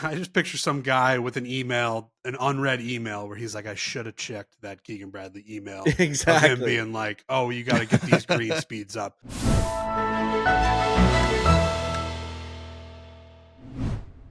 I just picture some guy with an email, an unread email, where he's like, "I should have checked that Keegan Bradley email," of him Exactly. being like, "Oh, you got to get these green speeds up."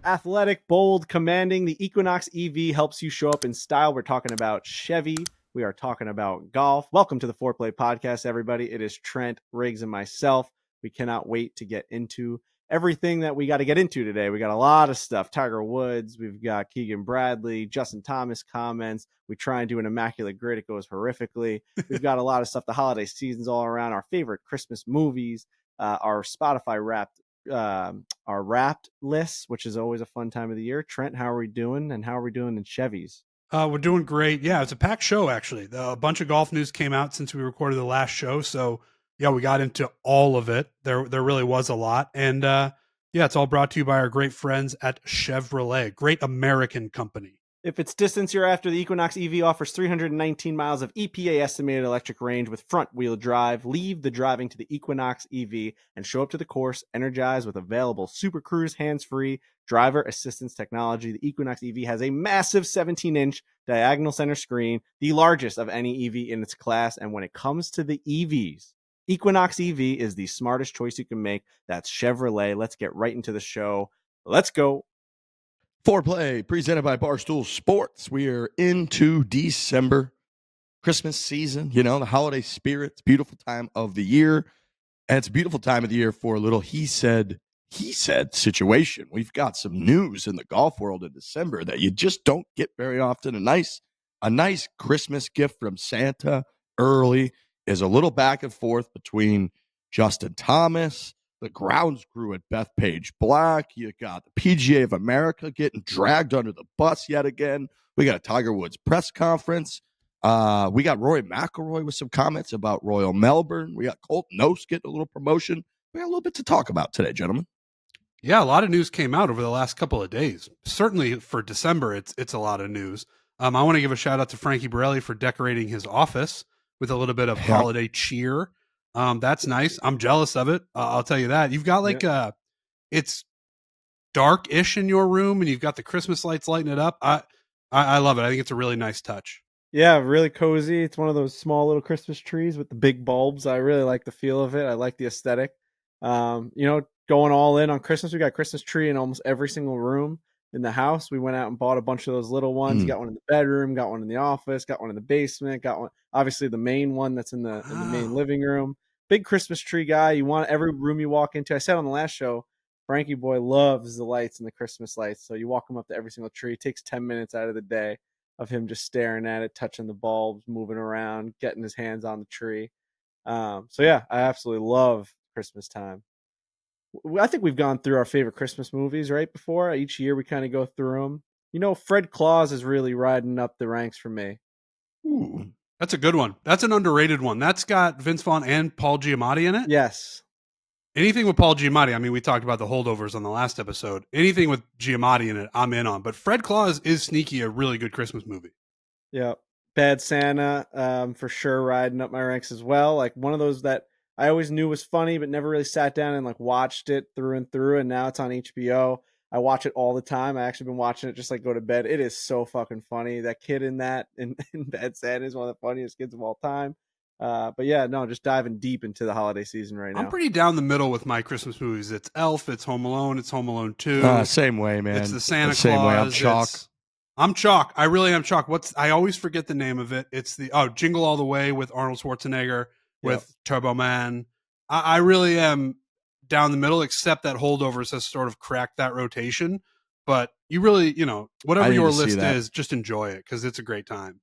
Athletic, bold, commanding, the Equinox EV helps you show up in style. We're talking about Chevy. We are talking about golf. Welcome to the Foreplay Podcast, everybody. It is Trent, Riggs, and myself. We cannot wait to get into everything that we got to get into today. We got a lot of stuff. Tiger Woods, we've got Keegan Bradley, Justin Thomas comments. We try and do an immaculate grid. It goes horrifically. We've got a lot of stuff. The holiday season's all around. Our favorite Christmas movies, our Spotify wrapped our wrapped lists, which is always a fun time of the year. Trent, how are we doing? And how are we doing in Chevys? We're doing great. Yeah, it's a packed show, actually. A bunch of golf news came out since we recorded the last show. So, yeah, we got into all of it. There really was a lot. And yeah, it's all brought to you by our great friends at Chevrolet, great American company. If it's distance you're after, the Equinox EV offers 319 miles of EPA estimated electric range with front-wheel drive. Leave the driving to the Equinox EV and show up to the course energized with available Super Cruise hands-free driver assistance technology. The Equinox EV has a massive 17-inch diagonal center screen, the largest of any EV in its class. And when it comes to the EVs, Equinox EV is the smartest choice you can make. That's Chevrolet. Let's get right into the show. Let's go. Foreplay presented by Barstool Sports. We are into December, Christmas season, the holiday spirit. It's a beautiful time of the year. And it's a beautiful time of the year for a little he said situation. We've got some news in the golf world in December that you just don't get very often. A nice Christmas gift from Santa early is a little back and forth between Justin Thomas, the grounds crew at Bethpage Black. You got the PGA of America getting dragged under the bus yet again. We got a Tiger Woods press conference. We got Rory McIlroy with some comments about Royal Melbourne. We got Colt Knost getting a little promotion. We got a little bit to talk about today, gentlemen. Yeah, a lot of news came out over the last couple of days. Certainly for December, it's a lot of news. I want to give a shout out to Frankie Borelli for decorating his office with a little bit of holiday cheer. That's nice. I'm jealous of it. I'll tell you that. You've got it's dark-ish in your room, and you've got the Christmas lights lighting it up. I love it. I think it's a really nice touch. Yeah, really cozy. It's one of those small little Christmas trees with the big bulbs. I really like the feel of it. I like the aesthetic. Going all in on Christmas. We got a Christmas tree in almost every single room in the house. We went out and bought a bunch of those little ones. Got one in the bedroom, got one in the office, got one in the basement, got one, obviously the main one that's in the main living room. Big Christmas tree guy. You want every room you walk into. I said on the last show, Frankie boy loves the lights and the Christmas lights. So you walk him up to every single tree. It takes 10 minutes out of the day of him just staring at it, touching the bulbs, moving around, getting his hands on the tree. So yeah, I absolutely love Christmas time. I think we've gone through our favorite Christmas movies right before. Each year we kind of go through them. Fred Claus is really riding up the ranks for me. Ooh, that's a good one. That's an underrated one. That's got Vince Vaughn and Paul Giamatti in it. Yes. Anything with Paul Giamatti, I mean, we talked about the holdovers on the last episode. Anything with Giamatti in it, I'm in on. But Fred Claus is sneaky a really good Christmas movie. Yeah. Bad Santa, for sure, riding up my ranks as well. Like one of those that I always knew was funny, but never really sat down and watched it through and through. And now it's on HBO. I watch it all the time. I actually been watching it just go to bed. It is so fucking funny. That kid in Bad Santa is one of the funniest kids of all time. But yeah, no, just diving deep into the holiday season right now. I'm pretty down the middle with my Christmas movies. It's Elf, it's Home Alone, it's Home Alone 2. Same way, man. It's the Santa Claus. Same way. I'm chalk. I'm chalk. I really am chalk. I always forget the name of it. It's Jingle All the Way with Arnold Schwarzenegger with Turbo Man. I really am down the middle, except that Holdovers has sort of cracked that rotation. But you really, whatever your list is, just enjoy it because it's a great time.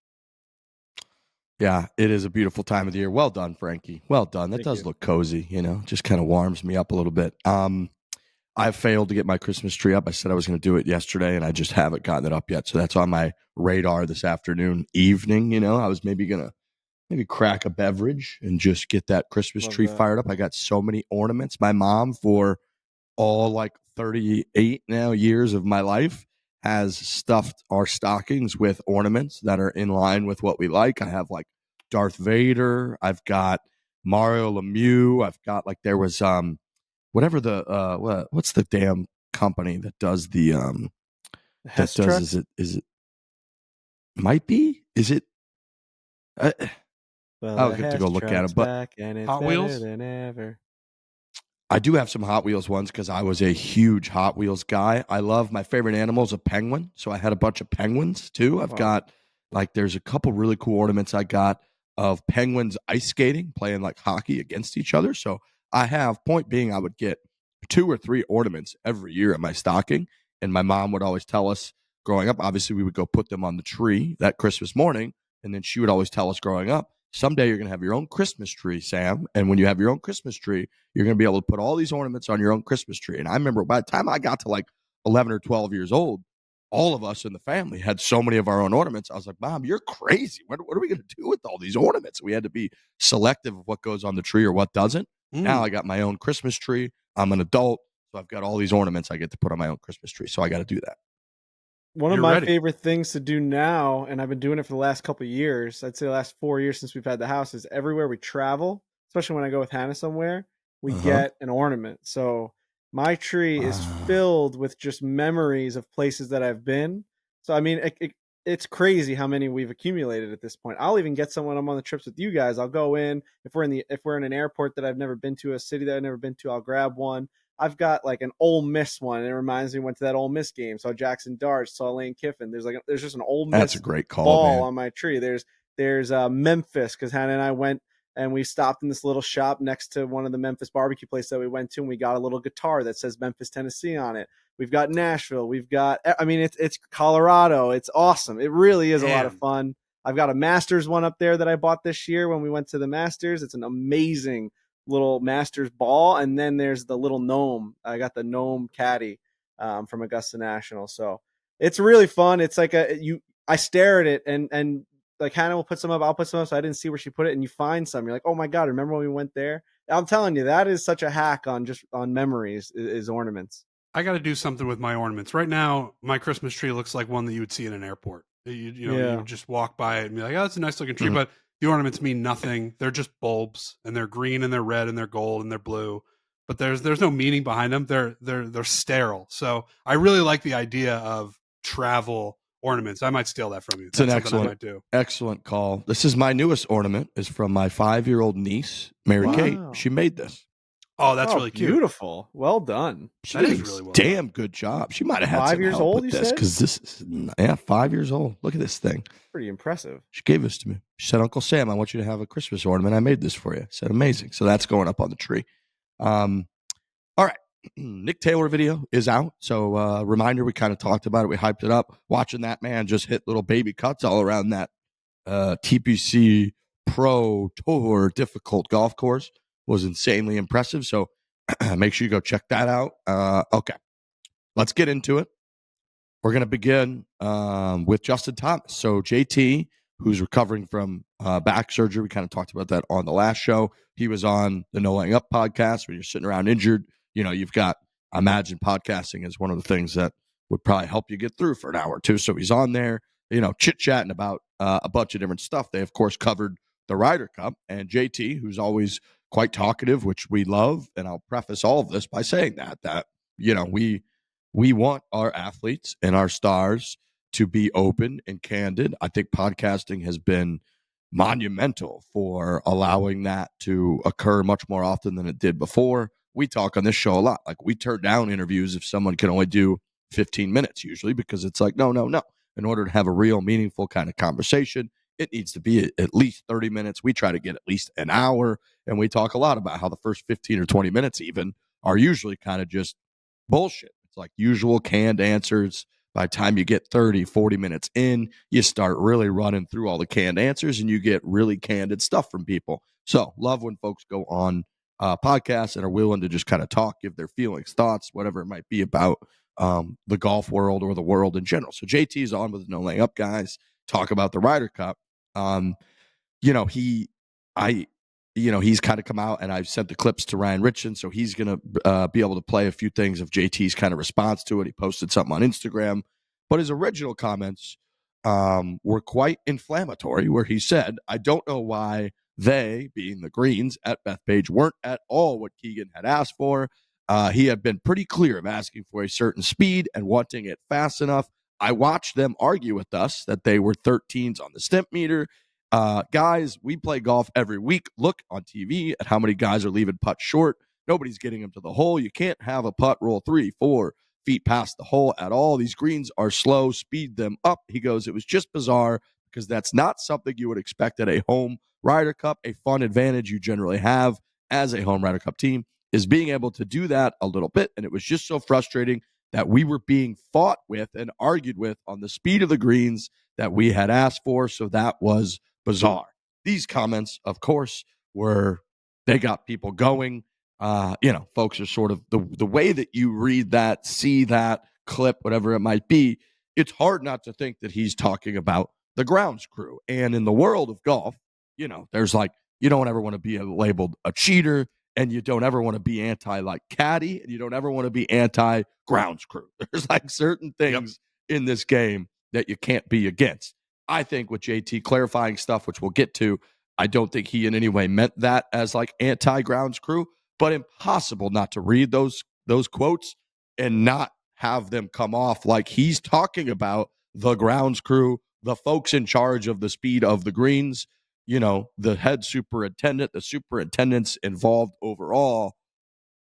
Yeah, it is a beautiful time of the year. Well done, Frankie. Well done. That does look cozy, just kind of warms me up a little bit. I failed to get my Christmas tree up. I said I was going to do it yesterday, and I just haven't gotten it up yet. So that's on my radar this evening. I was maybe going to crack a beverage and just get that Christmas tree fired up. I got so many ornaments. My mom, for all 38 now years of my life, has stuffed our stockings with ornaments that are in line with what we like. I have Darth Vader. I've got Mario Lemieux. I've got there was whatever the what's the damn company that does the The that Hess does trucks? is it might be? Is it? Uh, Well, I'll the get to Hess go look at truck's them, but back and it's Hot better Wheels? than ever. I do have some Hot Wheels ones because I was a huge Hot Wheels guy. I love my favorite animal is a penguin, so I had a bunch of penguins too. I've Wow. got like there's a couple really cool ornaments I got of penguins ice skating, playing like hockey against each other. So I have point being, I would get 2 or 3 ornaments every year in my stocking, and my mom would always tell us growing up. Obviously, we would go put them on the tree that Christmas morning, and then she would always tell us growing up, someday you're going to have your own Christmas tree, Sam, and when you have your own Christmas tree, you're going to be able to put all these ornaments on your own Christmas tree. And I remember by the time I got to like 11 or 12 years old, all of us in the family had so many of our own ornaments. I was like, Mom, you're crazy. What are we going to do with all these ornaments? We had to be selective of what goes on the tree or what doesn't. Now I got my own Christmas tree. I'm an adult, so I've got all these ornaments I get to put on my own Christmas tree. So I got to do that. One of You're my ready. favorite things to do now, and I've been doing it for the last couple of years, I'd say the last 4 years since we've had the house, is everywhere we travel, especially when I go with Hannah somewhere, we get an ornament. So my tree is filled with just memories of places that I've been. So I mean, it's crazy how many we've accumulated at this point. I'll even get some when I'm on the trips with you guys. I'll go in if we're in an airport that I've never been to, a city that I've never been to, I'll grab one. I've got like an Ole Miss one, and it reminds me, went to that Ole Miss game, saw Jackson Dart, saw Lane Kiffin. There's just an Ole Miss That's a great call, ball man. on my tree. There's Memphis, because Hannah and I went and we stopped in this little shop next to one of the Memphis barbecue places that we went to, and we got a little guitar that says Memphis, Tennessee on it. We've got Nashville. We've got, I mean, it's Colorado. It's awesome. It really is a lot of fun. I've got a Masters one up there that I bought this year when we went to the Masters. It's an amazing little Masters ball, and then there's the little gnome. I got the gnome caddy from Augusta National, so it's really fun. It's like I stare at it, and like Hannah will put some up, I'll put some up, so I didn't see where she put it, and you find some, you're like, oh my god, remember when we went there? I'm telling you, that is such a hack on memories, is ornaments. I got to do something with my ornaments. Right now, my Christmas tree looks like one that you would see in an airport. You would just walk by it and be like, oh, that's a nice looking tree. But the ornaments mean nothing. They're just bulbs, and they're green and they're red and they're gold and they're blue. But there's no meaning behind them. They're sterile. So I really like the idea of travel ornaments. I might steal that from you. It's an excellent call. This is my newest ornament. Is from my 5-year-old niece, Mary Kate. She made this. Oh, that's really cute. Beautiful. Well done. That is really well damn done. Good job. She might have had 5 some years help old, with you this said? because this is 5 years old. Look at this thing. Pretty impressive. She gave this to me. She said, Uncle Sam, I want you to have a Christmas ornament. I made this for you. I said, amazing. So that's going up on the tree. All right. Nick Taylor video is out. So reminder, we kind of talked about it. We hyped it up. Watching that man just hit little baby cuts all around that TPC Pro Tour difficult golf course was insanely impressive. So make sure you go check that out. Okay. Let's get into it. We're going to begin with Justin Thomas. So JT, who's recovering from back surgery, we kind of talked about that on the last show. He was on the No Laying Up podcast. When you're sitting around injured, you've got, I imagine podcasting is one of the things that would probably help you get through for an hour or two. So he's on there, chit-chatting about a bunch of different stuff. They, of course, covered the Ryder Cup. And JT, who's always quite talkative, which we love, and I'll preface all of this by saying that we want our athletes and our stars to be open and candid. I think podcasting has been monumental for allowing that to occur much more often than it did before. We talk on this show a lot. Like, we turn down interviews if someone can only do 15 minutes usually, because it's like, no. In order to have a real meaningful kind of conversation, it needs to be at least 30 minutes. We try to get at least an hour, and we talk a lot about how the first 15 or 20 minutes even are usually kind of just bullshit. It's like usual canned answers. By the time you get 30, 40 minutes in, you start really running through all the canned answers, and you get really candid stuff from people. So love when folks go on podcasts and are willing to just kind of talk, give their feelings, thoughts, whatever it might be about the golf world or the world in general. So JT's on with the No Laying Up guys, talk about the Ryder Cup. He's kind of come out, and I've sent the clips to Ryan Richardson, so he's going to be able to play a few things of JT's kind of response to it. He posted something on Instagram, but his original comments were quite inflammatory, where he said, I don't know why they, being the Greens at Bethpage, weren't at all what Keegan had asked for. He had been pretty clear of asking for a certain speed and wanting it fast enough. I watched them argue with us that they were 13s on the stimp meter. Guys, we play golf every week. Look on TV at how many guys are leaving putts short. Nobody's getting them to the hole. You can't have a putt roll 3-4 feet past the hole at all. These greens are slow. Speed them up. He goes, it was just bizarre because that's not something you would expect at a home Ryder Cup. A fun advantage you generally have as a home Ryder Cup team is being able to do that a little bit. And it was just so frustrating that we were being fought with and argued with on the speed of the greens that we had asked for. So that was bizarre. These comments, of course, they got people going. Folks are sort of the way that you read that, see that clip, whatever it might be, it's hard not to think that he's talking about the grounds crew. And in the world of golf, there's like, you don't ever want to be labeled a cheater, and you don't ever want to be anti like caddy, and you don't ever want to be anti grounds crew. There's like certain things in this game that you can't be against. I think with JT clarifying stuff, which we'll get to, I don't think he in any way meant that as like anti grounds crew, but impossible not to read those quotes and not have them come off like he's talking about the grounds crew, the folks in charge of the speed of the greens, the head superintendent, the superintendents involved overall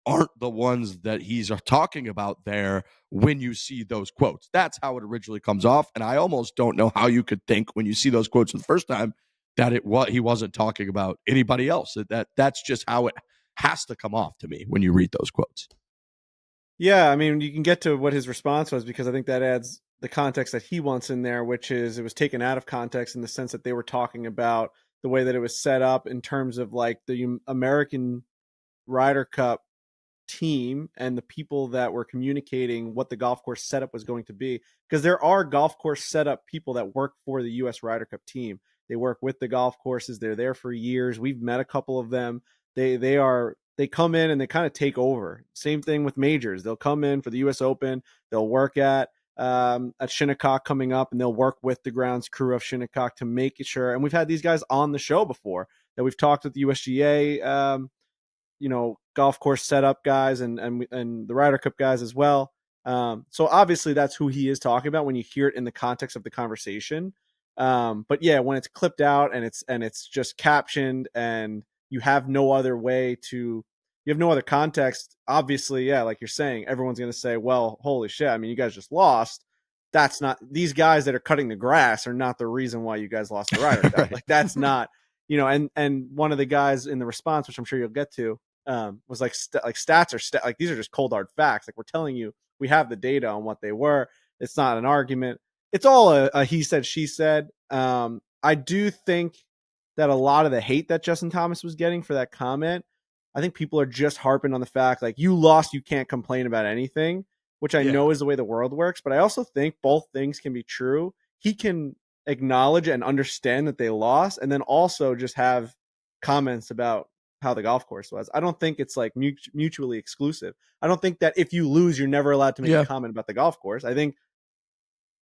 aren't the ones that he's talking about there when you see those quotes. That's how it originally comes off. And I almost don't know how you could think when you see those quotes for the first time that he wasn't talking about anybody else. That's just how it has to come off to me when you read those quotes. Yeah, I mean, you can get to what his response was because I think that adds the context that he wants in there, which is it was taken out of context in the sense that they were talking about the way that it was set up in terms of like the American Ryder Cup team and the people that were communicating what the golf course setup was going to be. Because there are golf course setup people that work for the U.S. Ryder Cup team. They work with the golf courses. They're there for years. We've met a couple of them. They come in and they kind of take over. Same thing with majors. They'll come in for the U.S. Open. They'll work at Shinnecock coming up, and they'll work with the grounds crew of Shinnecock to make sure. And we've had these guys on the show before that we've talked with the USGA, golf course setup guys and the Ryder Cup guys as well. So obviously that's who he is talking about when you hear it in the context of the conversation. But yeah, when it's clipped out and it's just captioned and you have no other context, obviously, yeah, like you're saying, everyone's going to say, well, holy shit, I mean, you guys just lost. That's not, these guys that are cutting the grass are not the reason why you guys lost the Ryder Cup. Right. Like that's not, and one of the guys in the response, which I'm sure you'll get to, was like stats are like these are just cold hard facts. Like we're telling you, we have the data on what they were. It's not an argument. It's all a he said, she said. I do think that a lot of the hate that Justin Thomas was getting for that comment, I think people are just harping on the fact like you lost, you can't complain about anything, which I know is the way the world works. But I also think both things can be true. He can acknowledge and understand that they lost, and then also just have comments about how the golf course was. I don't think it's like mutually exclusive. I don't think that if you lose, you're never allowed to make a comment about the golf course. I think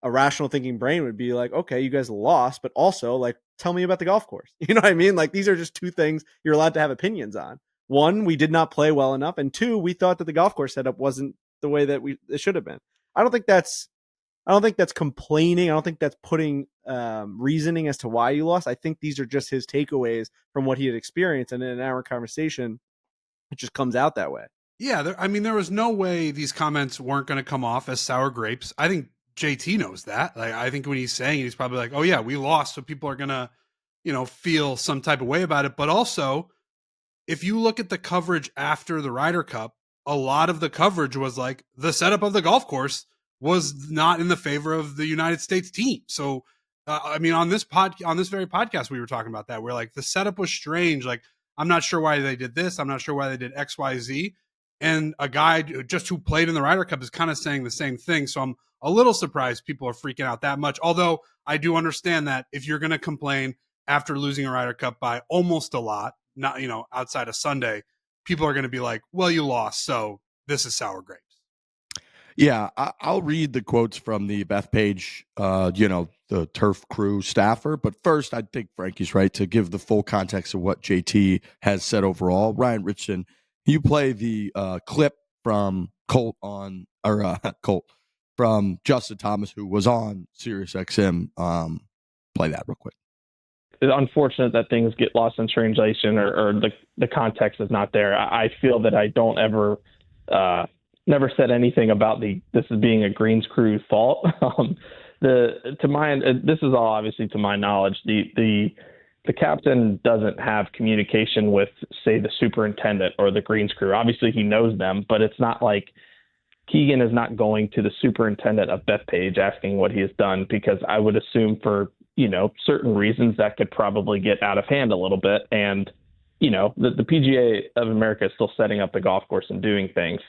a rational thinking brain would be like, okay, you guys lost, but also like, tell me about the golf course. You know what I mean? Like these are just two things you're allowed to have opinions on. One, we did not play well enough. And two, we thought that the golf course setup wasn't the way that it should have been. I don't think that's complaining. I don't think that's putting reasoning as to why you lost. I think these are just his takeaways from what he had experienced. And in an hour conversation, it just comes out that way. Yeah. There was no way these comments weren't going to come off as sour grapes. I think JT knows that. Like, I think when he's saying it, he's probably like, oh yeah, we lost. So people are going to, feel some type of way about it. But also, if you look at the coverage after the Ryder Cup, a lot of the coverage was like the setup of the golf course was not in the favor of the United States team. So, on this very podcast, we were talking about that. We're like, the setup was strange. Like, I'm not sure why they did this. I'm not sure why they did X, Y, Z. And a guy just who played in the Ryder Cup is kind of saying the same thing. So I'm a little surprised people are freaking out that much. Although I do understand that if you're going to complain after losing a Ryder Cup by almost a lot, not, outside of Sunday, people are going to be like, well, you lost, so this is sour grapes. Yeah, I'll read the quotes from the Bethpage, the turf crew staffer. But first, I think Frankie's right to give the full context of what JT has said overall. Ryan Richardson, you play the clip from Colt from Justin Thomas, who was on SiriusXM. Play that real quick. It's unfortunate that things get lost in translation or the context is not there. I feel that I don't ever never said anything about this as being a greens crew fault. This is all obviously to my knowledge. The captain doesn't have communication with, say, the superintendent or the greens crew. Obviously he knows them, but it's not like Keegan is not going to the superintendent of Bethpage asking what he has done, because I would assume for, certain reasons that could probably get out of hand a little bit. And, the PGA of America is still setting up the golf course and doing things.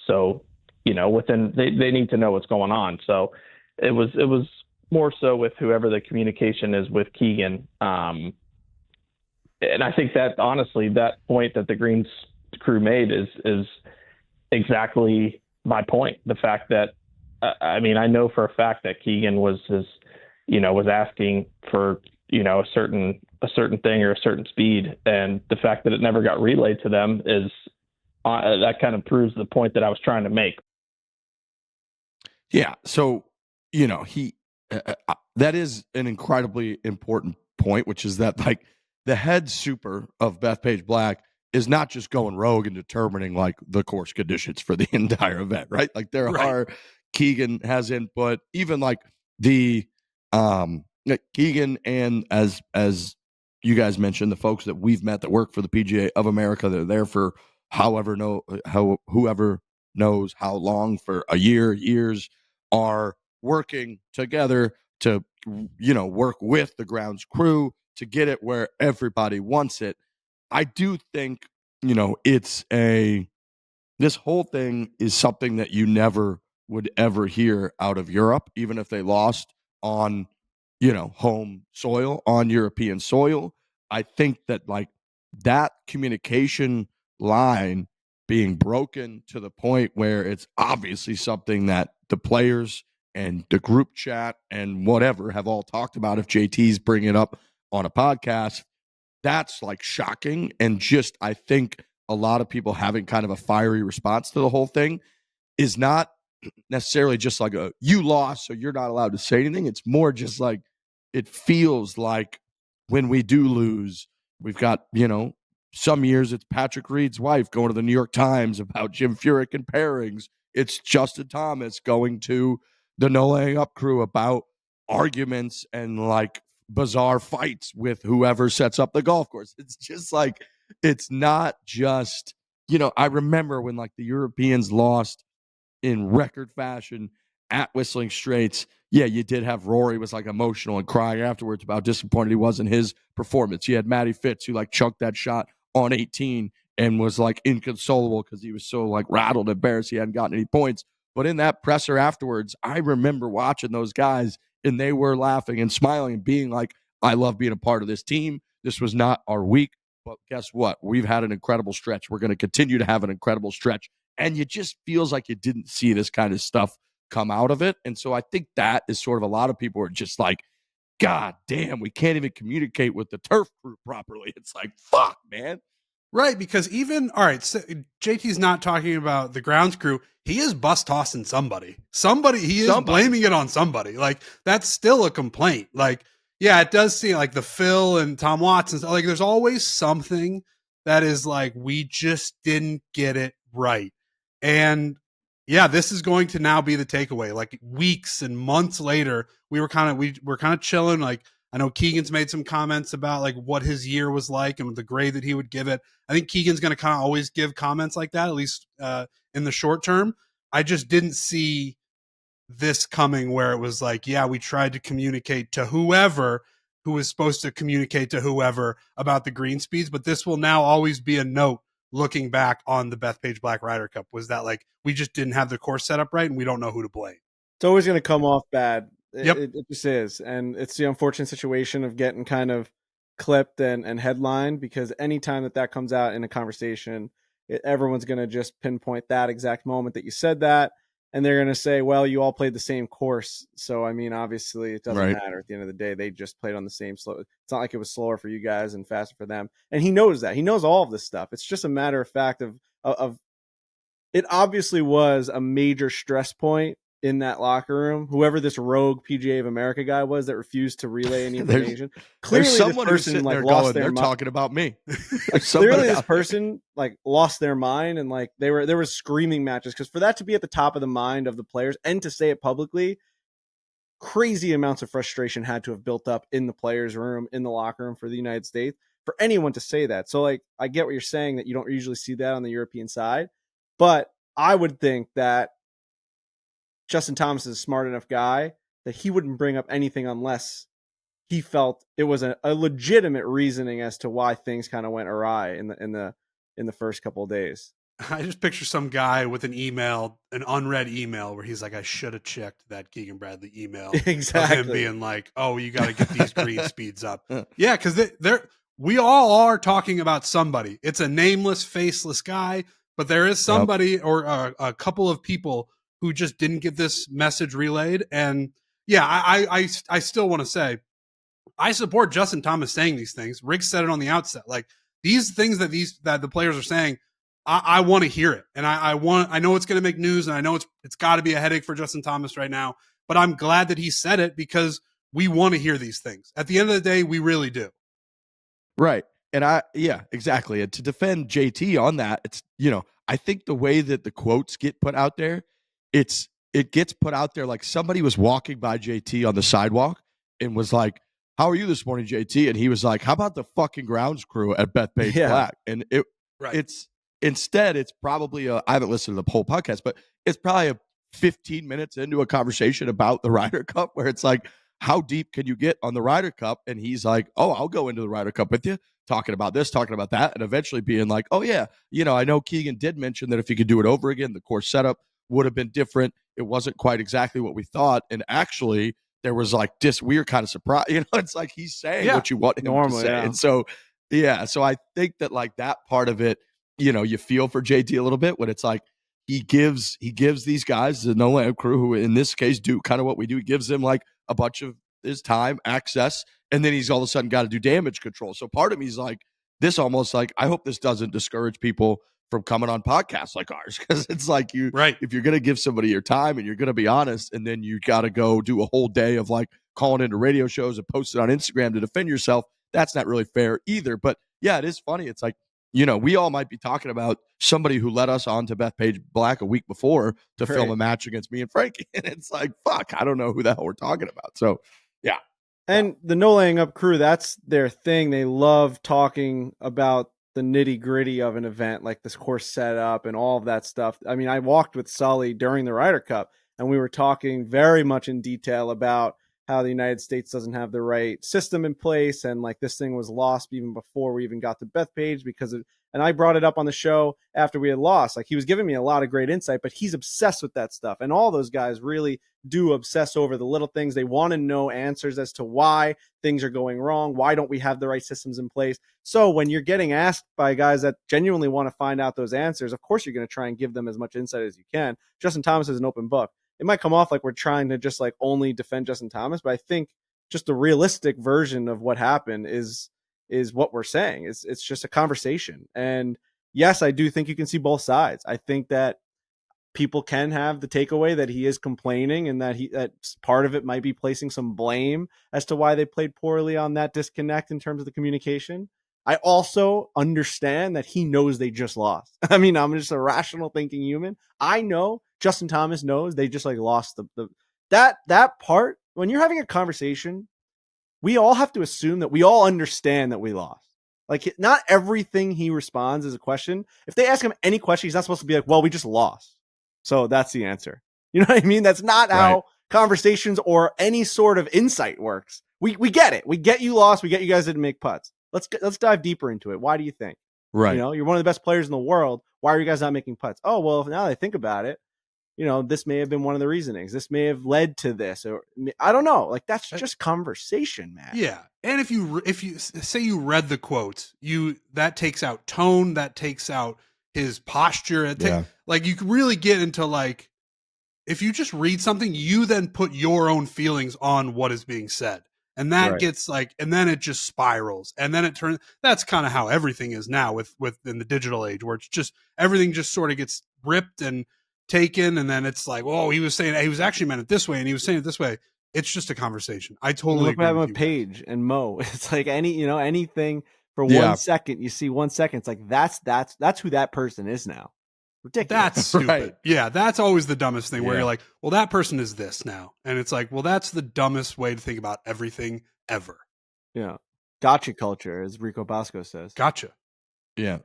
So, they need to know what's going on. So it was more so with whoever the communication is with Keegan. And I think that honestly, that point that the greens crew made is exactly my point. The fact that, I know for a fact that Keegan was asking for, a certain thing or a certain speed. And the fact that it never got relayed to them is that kind of proves the point that I was trying to make. Yeah. So, he, that is an incredibly important point, which is that like the head super of Bethpage Black is not just going rogue and determining like the course conditions for the entire event, right? Like there are, Keegan has input, even like the Keegan, and as you guys mentioned, the folks that we've met that work for the PGA of America, they're there for whoever knows how long, for a year, years, are working together to work with the grounds crew to get it where everybody wants it. I do think this whole thing is something that you never would ever hear out of Europe, even if they lost on home soil, on European soil. I think that like that communication line being broken to the point where it's obviously something that the players and the group chat and whatever have all talked about. If JT's bringing it up on a podcast, that's like shocking. And just, I think a lot of people having kind of a fiery response to the whole thing is not necessarily just like you lost, so you're not allowed to say anything. It's more just like, it feels like when we do lose, we've got, some years it's Patrick Reed's wife going to the New York Times about Jim Furyk and pairings. It's Justin Thomas going to the No Laying Up crew about arguments and like bizarre fights with whoever sets up the golf course. It's just like, it's not just, I remember when like the Europeans lost in record fashion at Whistling Straits. Yeah, you did have Rory was like emotional and crying afterwards about disappointed he was in his performance. You had Matty Fitz who like chunked that shot on 18 and was like inconsolable because he was so like rattled and embarrassed he hadn't gotten any points. But in that presser afterwards, I remember watching those guys and they were laughing and smiling and being like, I love being a part of this team. This was not our week, but guess what? We've had an incredible stretch. We're going to continue to have an incredible stretch. And you just feels like you didn't see this kind of stuff come out of it. And so I think that is sort of, a lot of people are just like, God damn, we can't even communicate with the turf crew properly. It's like, fuck, man. Right, because all right, so JT's not talking about the grounds crew. He is bus tossing somebody. He is blaming it on somebody. Like, that's still a complaint. Like, yeah, it does seem like the Phil and Tom Watson, like there's always something that is like, we just didn't get it right. And yeah, this is going to now be the takeaway. Like weeks and months later, we were kind of chilling. Like, I know Keegan's made some comments about like what his year was like and the grade that he would give it. I think Keegan's going to kind of always give comments like that, at least in the short term. I just didn't see this coming where it was like, yeah, we tried to communicate to whoever who was supposed to communicate to whoever about the green speeds. But this will now always be a note looking back on the Bethpage Black Ryder Cup, was that like, we just didn't have the course set up right and we don't know who to blame. It's always going to come off bad. Yep. It just is. And it's the unfortunate situation of getting kind of clipped and headlined, because anytime that comes out in a conversation, everyone's going to just pinpoint that exact moment that you said that. And they're going to say, well, you all played the same course. So, I mean, obviously it doesn't matter at the end of the day. They just played on the same slow. It's not like it was slower for you guys and faster for them. And he knows that. He knows all of this stuff. It's just a matter of fact of it obviously was a major stress point in that locker room, whoever this rogue PGA of America guy was that refused to relay any information. Clearly, there's someone this who's person sitting like there lost going, their they're mind. talking about me. Like, clearly, this person like lost their mind, and like there were screaming matches, because for that to be at the top of the mind of the players and to say it publicly, crazy amounts of frustration had to have built up in the players' room, in the locker room for the United States, for anyone to say that. So like, I get what you're saying, that you don't usually see that on the European side, but I would think that Justin Thomas is a smart enough guy that he wouldn't bring up anything unless he felt it was a legitimate reasoning as to why things kind of went awry in the first couple of days. I just picture some guy with an email, an unread email, where he's like, I should have checked that Keegan Bradley email. Exactly. Of him being like, oh, you got to get these green speeds up. Yeah, because we all are talking about somebody. It's a nameless, faceless guy, but there is somebody or a couple of people who just didn't get this message relayed. And yeah, I still want to say, I support Justin Thomas saying these things. Rick said it on the outset. Like, these things that the players are saying, I want to hear it. And I know it's going to make news, and I know it's got to be a headache for Justin Thomas right now, but I'm glad that he said it, because we want to hear these things. At the end of the day, we really do. Right. And exactly. And to defend JT on that, it's, I think the way that the quotes get put out there, it gets put out there like somebody was walking by JT on the sidewalk and was like, how are you this morning, JT? And he was like, how about the fucking grounds crew at Bethpage Black? And it's probably I haven't listened to the whole podcast, but it's probably 15 minutes into a conversation about the Ryder Cup, where it's like, how deep can you get on the Ryder Cup? And he's like, oh, I'll go into the Ryder Cup with you, talking about this, talking about that, and eventually being like, oh yeah, I know Keegan did mention that if he could do it over again, the course setup would have been different. It wasn't quite exactly what we thought, and actually there was like this weird kind of surprise. It's like he's saying what you want him to say. And so I think that like that part of it, you feel for JT a little bit when it's like he gives these guys, the No Lamb crew, who in this case do kind of what we do, he gives them like a bunch of his time, access, and then he's all of a sudden got to do damage control. So part of me is like, this almost like, I hope this doesn't discourage people from coming on podcasts like ours, because it's like if you're going to give somebody your time and you're going to be honest, and then you got to go do a whole day of like calling into radio shows and post it on Instagram to defend yourself, that's not really fair either. But yeah, it is funny. It's like, we all might be talking about somebody who led us on to Bethpage Black a week before to film a match against me and Frankie. And it's like, fuck, I don't know who the hell we're talking about. So, yeah. And the No Laying Up crew, that's their thing. They love talking about the nitty gritty of an event, like this course setup and all of that stuff. I mean, I walked with Sully during the Ryder Cup, and we were talking very much in detail about how the United States doesn't have the right system in place, and like this thing was lost even before we even got to Bethpage because of, and I brought it up on the show after we had lost. Like, he was giving me a lot of great insight, but he's obsessed with that stuff. And all those guys really do obsess over the little things. They want to know answers as to why things are going wrong. Why don't we have the right systems in place? So when you're getting asked by guys that genuinely want to find out those answers, of course you're going to try and give them as much insight as you can. Justin Thomas is an open book. It might come off like we're trying to just like only defend Justin Thomas, but I think just the realistic version of what happened is what we're saying. It's just a conversation. And yes, I do think you can see both sides. I think that people can have the takeaway that he is complaining, and that part of it might be placing some blame as to why they played poorly on that disconnect in terms of the communication. I also understand that he knows they just lost. I mean, I'm just a rational thinking human. I know Justin Thomas knows they just like lost that part. When you're having a conversation, we all have to assume that we all understand that we lost. Like, not everything he responds is a question. If they ask him any question, he's not supposed to be like, well, we just lost, so that's the answer. You know what I mean? That's not how conversations or any sort of insight works. We get it. We get you lost. We get you guys didn't make putts. Let's dive deeper into it. Why do you think? Right. You're one of the best players in the world. Why are you guys not making putts? Oh, well, now that I think about it, this may have been one of the reasonings. This may have led to this, or I don't know. Like, that's just conversation, man. Yeah. And if you say you read the quote, that takes out tone, that takes out his posture. Like, you can really get into like, if you just read something, you then put your own feelings on what is being said. And that gets like, and then it just spirals, and then that's kind of how everything is now with in the digital age, where it's just, everything just sort of gets ripped and taken, and then it's like, oh, he was actually meant it this way, and he was saying it this way. It's just a conversation. I totally look agree what happened with with you. Paige and Mo. It's like anything for Yeah. 1 second. You see 1 second. It's like that's who that person is now. Ridiculous. That's stupid. Right. Yeah, that's always the dumbest thing where Yeah. you're like, well, that person is this now. And it's like, well, that's the dumbest way to think about everything ever. Yeah. Gotcha culture, as Rico Bosco says. Gotcha. Yeah.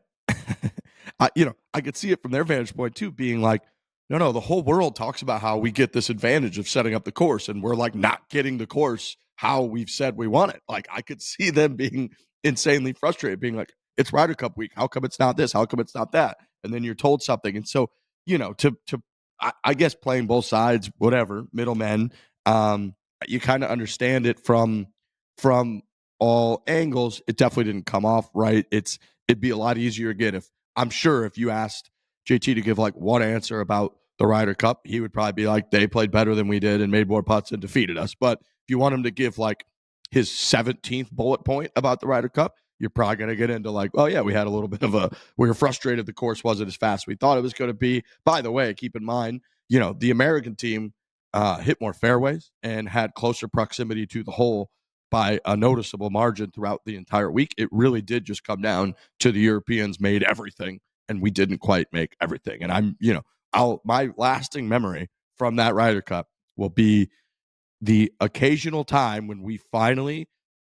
I could see it from their vantage point too, being like, no, the whole world talks about how we get this advantage of setting up the course, and we're like not getting the course how we've said we want it. Like, I could see them being insanely frustrated, being like, it's Ryder Cup week. How come it's not this? How come it's not that? And then you're told something. And so, I guess playing both sides, whatever, middlemen, you kind of understand it from all angles. It definitely didn't come off right. It'd be a lot easier again if you asked JT to give like one answer about the Ryder Cup, he would probably be like, they played better than we did and made more putts and defeated us. But if you want him to give like his 17th bullet point about the Ryder Cup, you're probably going to get into like, oh yeah, we had a little bit of we were frustrated the course wasn't as fast as we thought it was going to be. By the way, keep in mind, the American team hit more fairways and had closer proximity to the hole by a noticeable margin throughout the entire week. It really did just come down to the Europeans made everything and we didn't quite make everything. And my lasting memory from that Ryder Cup will be the occasional time when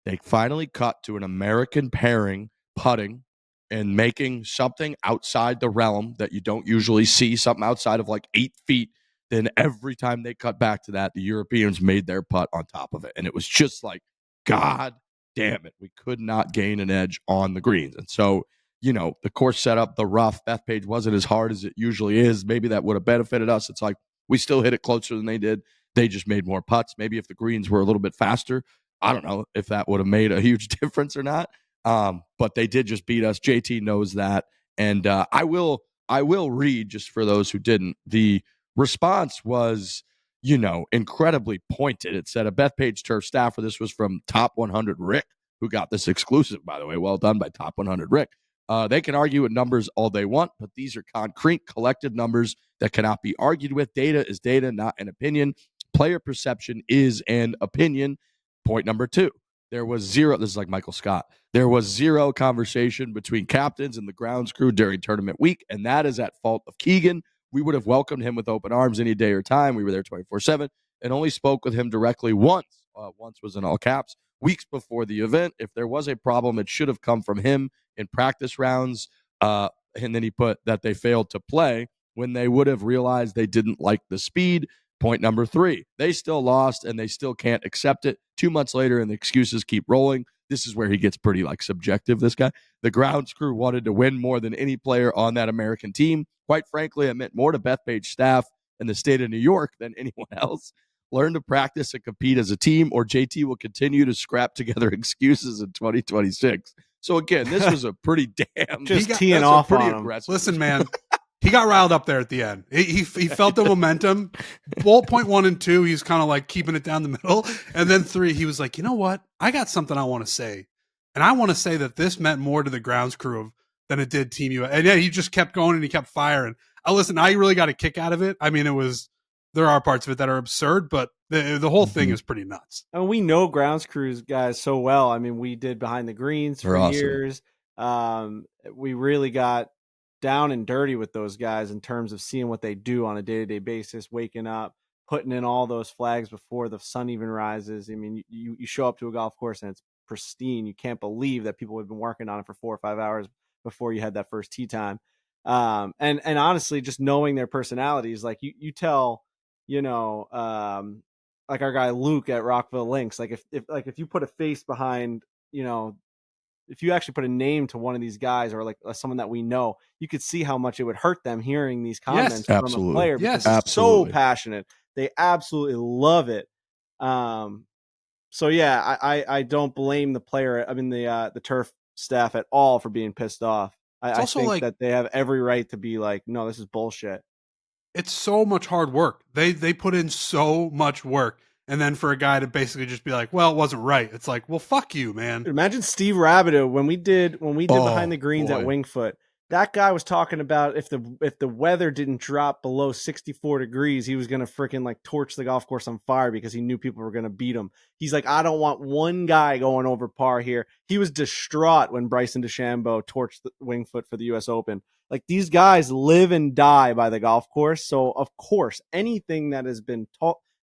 they finally cut to an American pairing putting and making something outside the realm that you don't usually see, something outside of like 8 feet. Then every time they cut back to that, the Europeans made their putt on top of it. And it was just like, God damn it, we could not gain an edge on the greens. And so, the course setup, the rough, Bethpage wasn't as hard as it usually is. Maybe that would have benefited us. It's like we still hit it closer than they did. They just made more putts. Maybe if the greens were a little bit faster, I don't know if that would have made a huge difference or not. But they did just beat us. JT knows that. And I will read, just for those who didn't, the response was, incredibly pointed. It said, a Bethpage Turf staffer. This was from Top 100 Rick, who got this exclusive, by the way. Well done by Top 100 Rick. They can argue with numbers all they want, but these are concrete, collected numbers that cannot be argued with. Data is data, not an opinion. Player perception is an opinion. Point number 2. There was zero. This is like Michael Scott. There was zero conversation between captains and the grounds crew during tournament week, and that is at fault of Keegan. We would have welcomed him with open arms any day or time. We were there 24/7 and only spoke with him directly once. Once was in all caps. Weeks before the event. If there was a problem, it should have come from him in practice rounds. And then he put that they failed to play when they would have realized they didn't like the speed. Point number 3, they still lost and they still can't accept it. 2 months later and the excuses keep rolling. This is where he gets pretty subjective, this guy. The grounds crew wanted to win more than any player on that American team. Quite frankly, it meant more to Bethpage staff and the state of New York than anyone else. Learn to practice and compete as a team, or JT will continue to scrap together excuses in 2026. So again, this was a pretty damn just teeing off pretty on him. aggressive. Listen, man, he got riled up there at the end. He felt the momentum. Bullet point 1 and 2, he's kind of keeping it down the middle, and then 3, he was like, you know what? I got something I want to say, and I want to say that this meant more to the grounds crew than it did Team USA. And yeah, he just kept going and he kept firing. I really got a kick out of it. I mean, there are parts of it that are absurd, but the whole thing is pretty nuts. And we know grounds crews guys so well. I mean, we did behind the greens for awesome. years. We really got down and dirty with those guys in terms of seeing what they do on a day-to-day basis, waking up, putting in all those flags before the sun even rises. I mean, you show up to a golf course and it's pristine. You can't believe that people have been working on it for 4 or 5 hours before you had that first tee time. And honestly, just knowing their personalities, you tell, like our guy Luke at Rockville Links, if you put a face behind, if you actually put a name to one of these guys or someone that we know, you could see how much it would hurt them hearing these comments from a player because it's so passionate. They absolutely love it. So yeah, I don't blame the player. I mean, the turf staff at all for being pissed off. I think that they have every right to be like, no, this is bullshit. It's so much hard work. They put in so much work. And then for a guy to basically just be like, well, it wasn't right. It's like, well, fuck you, man. Imagine Steve Rabideau when we did behind the greens at Wingfoot. That guy was talking about if the weather didn't drop below 64 degrees, he was gonna freaking like torch the golf course on fire because he knew people were gonna beat him. He's like, I don't want one guy going over par here. He was distraught when Bryson DeChambeau torched the Winged Foot for the U.S. Open. Like, these guys live and die by the golf course, so of course anything that has been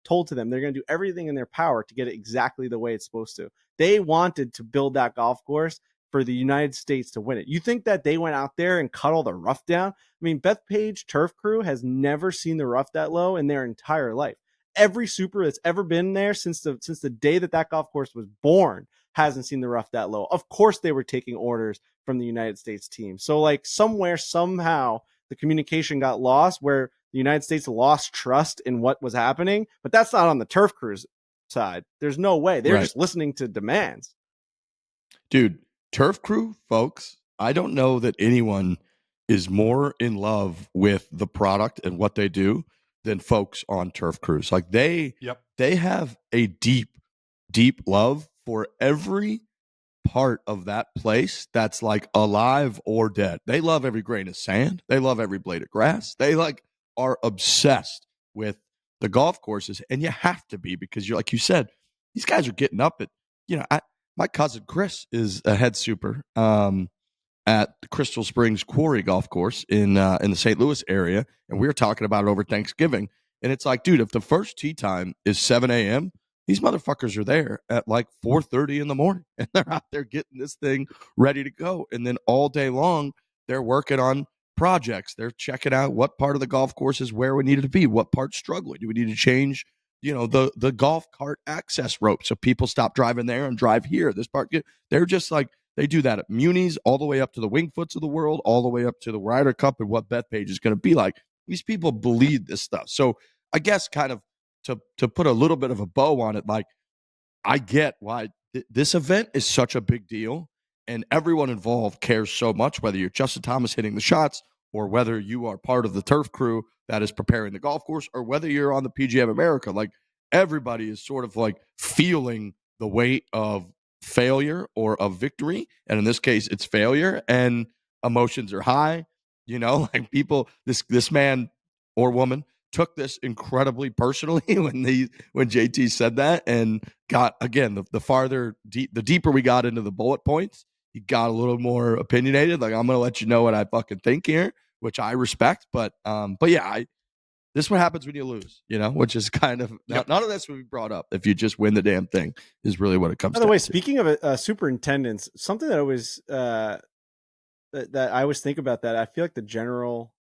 told to them, they're gonna do everything in their power to get it exactly the way it's supposed to. They wanted to build that golf course for the United States to win it. You think that they went out there and cut all the rough down? I mean, Bethpage Turf Crew has never seen the rough that low in their entire life. Every super that's ever been there since the day that golf course was born hasn't seen the rough that low. Of course, they were taking orders from the United States team. So, like, somewhere, somehow, the communication got lost where the United States lost trust in what was happening. But that's not on the Turf Crew's side. There's no way. They're just listening to demands. Dude, Turf Crew folks, I don't know that anyone is more in love with the product and what they do than folks on Turf Crews. Like, they have a deep love for every part of that place that's like alive or dead. They love every grain of sand. They love every blade of grass. They like are obsessed with the golf courses, and you have to be, because you're, like you said, these guys are getting up at, my cousin Chris is a head super at the Crystal Springs Quarry Golf Course in the St. Louis area, and we were talking about it over Thanksgiving. And it's like, dude, if the first tee time is 7 a.m., these motherfuckers are there at like 4:30 in the morning, and they're out there getting this thing ready to go. And then all day long, they're working on projects. They're checking out what part of the golf course is where we need it to be, what part's struggling. Do we need to change the golf cart access rope so people stop driving there and drive here? This part, they're just like, they do that at Munis all the way up to the Winged Foots of the world, all the way up to the Ryder Cup and what Bethpage is going to be like. These people believe this stuff. So I guess kind of to put a little bit of a bow on it, like, I get why this event is such a big deal, and everyone involved cares so much, whether you're Justin Thomas hitting the shots, or whether you are part of the Turf Crew that is preparing the golf course, or whether you're on the PGA of America. Like, everybody is sort of like feeling the weight of failure or of victory. And in this case, it's failure, and emotions are high. Like, people, this man or woman took this incredibly personally when JT said that, and got, again, the deeper we got into the bullet points, he got a little more opinionated. Like, I'm going to let you know what I fucking think here, which I respect. But yeah, this is what happens when you lose, which is kind of, none of this would be brought up if you just win the damn thing, is really what it comes to. By the way, speaking of superintendents, something that always that I always think about, that I feel like the general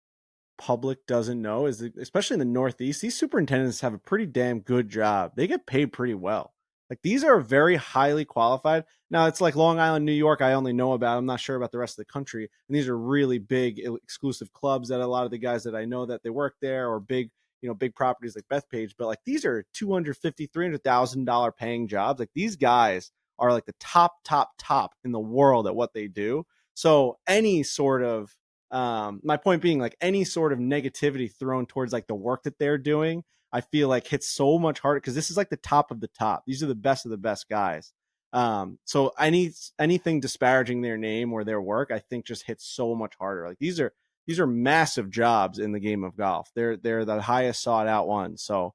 public doesn't know, is that, especially in the Northeast, these superintendents have a pretty damn good job. They get paid pretty well. Like, these are very highly qualified. Now, it's like Long Island, New York, I only know about. I'm not sure about the rest of the country. And these are really big exclusive clubs that a lot of the guys that I know that they work there, or big, big properties like Bethpage. But like, these are $250,000, $300,000 paying jobs. Like, these guys are like the top in the world at what they do. So any sort of my point being, like, any sort of negativity thrown towards like the work that they're doing, I feel like hits so much harder, because this is like the top of the top. These are the best of the best guys. So anything disparaging their name or their work, I think just hits so much harder. Like, these are massive jobs in the game of golf. They're the highest sought out ones. So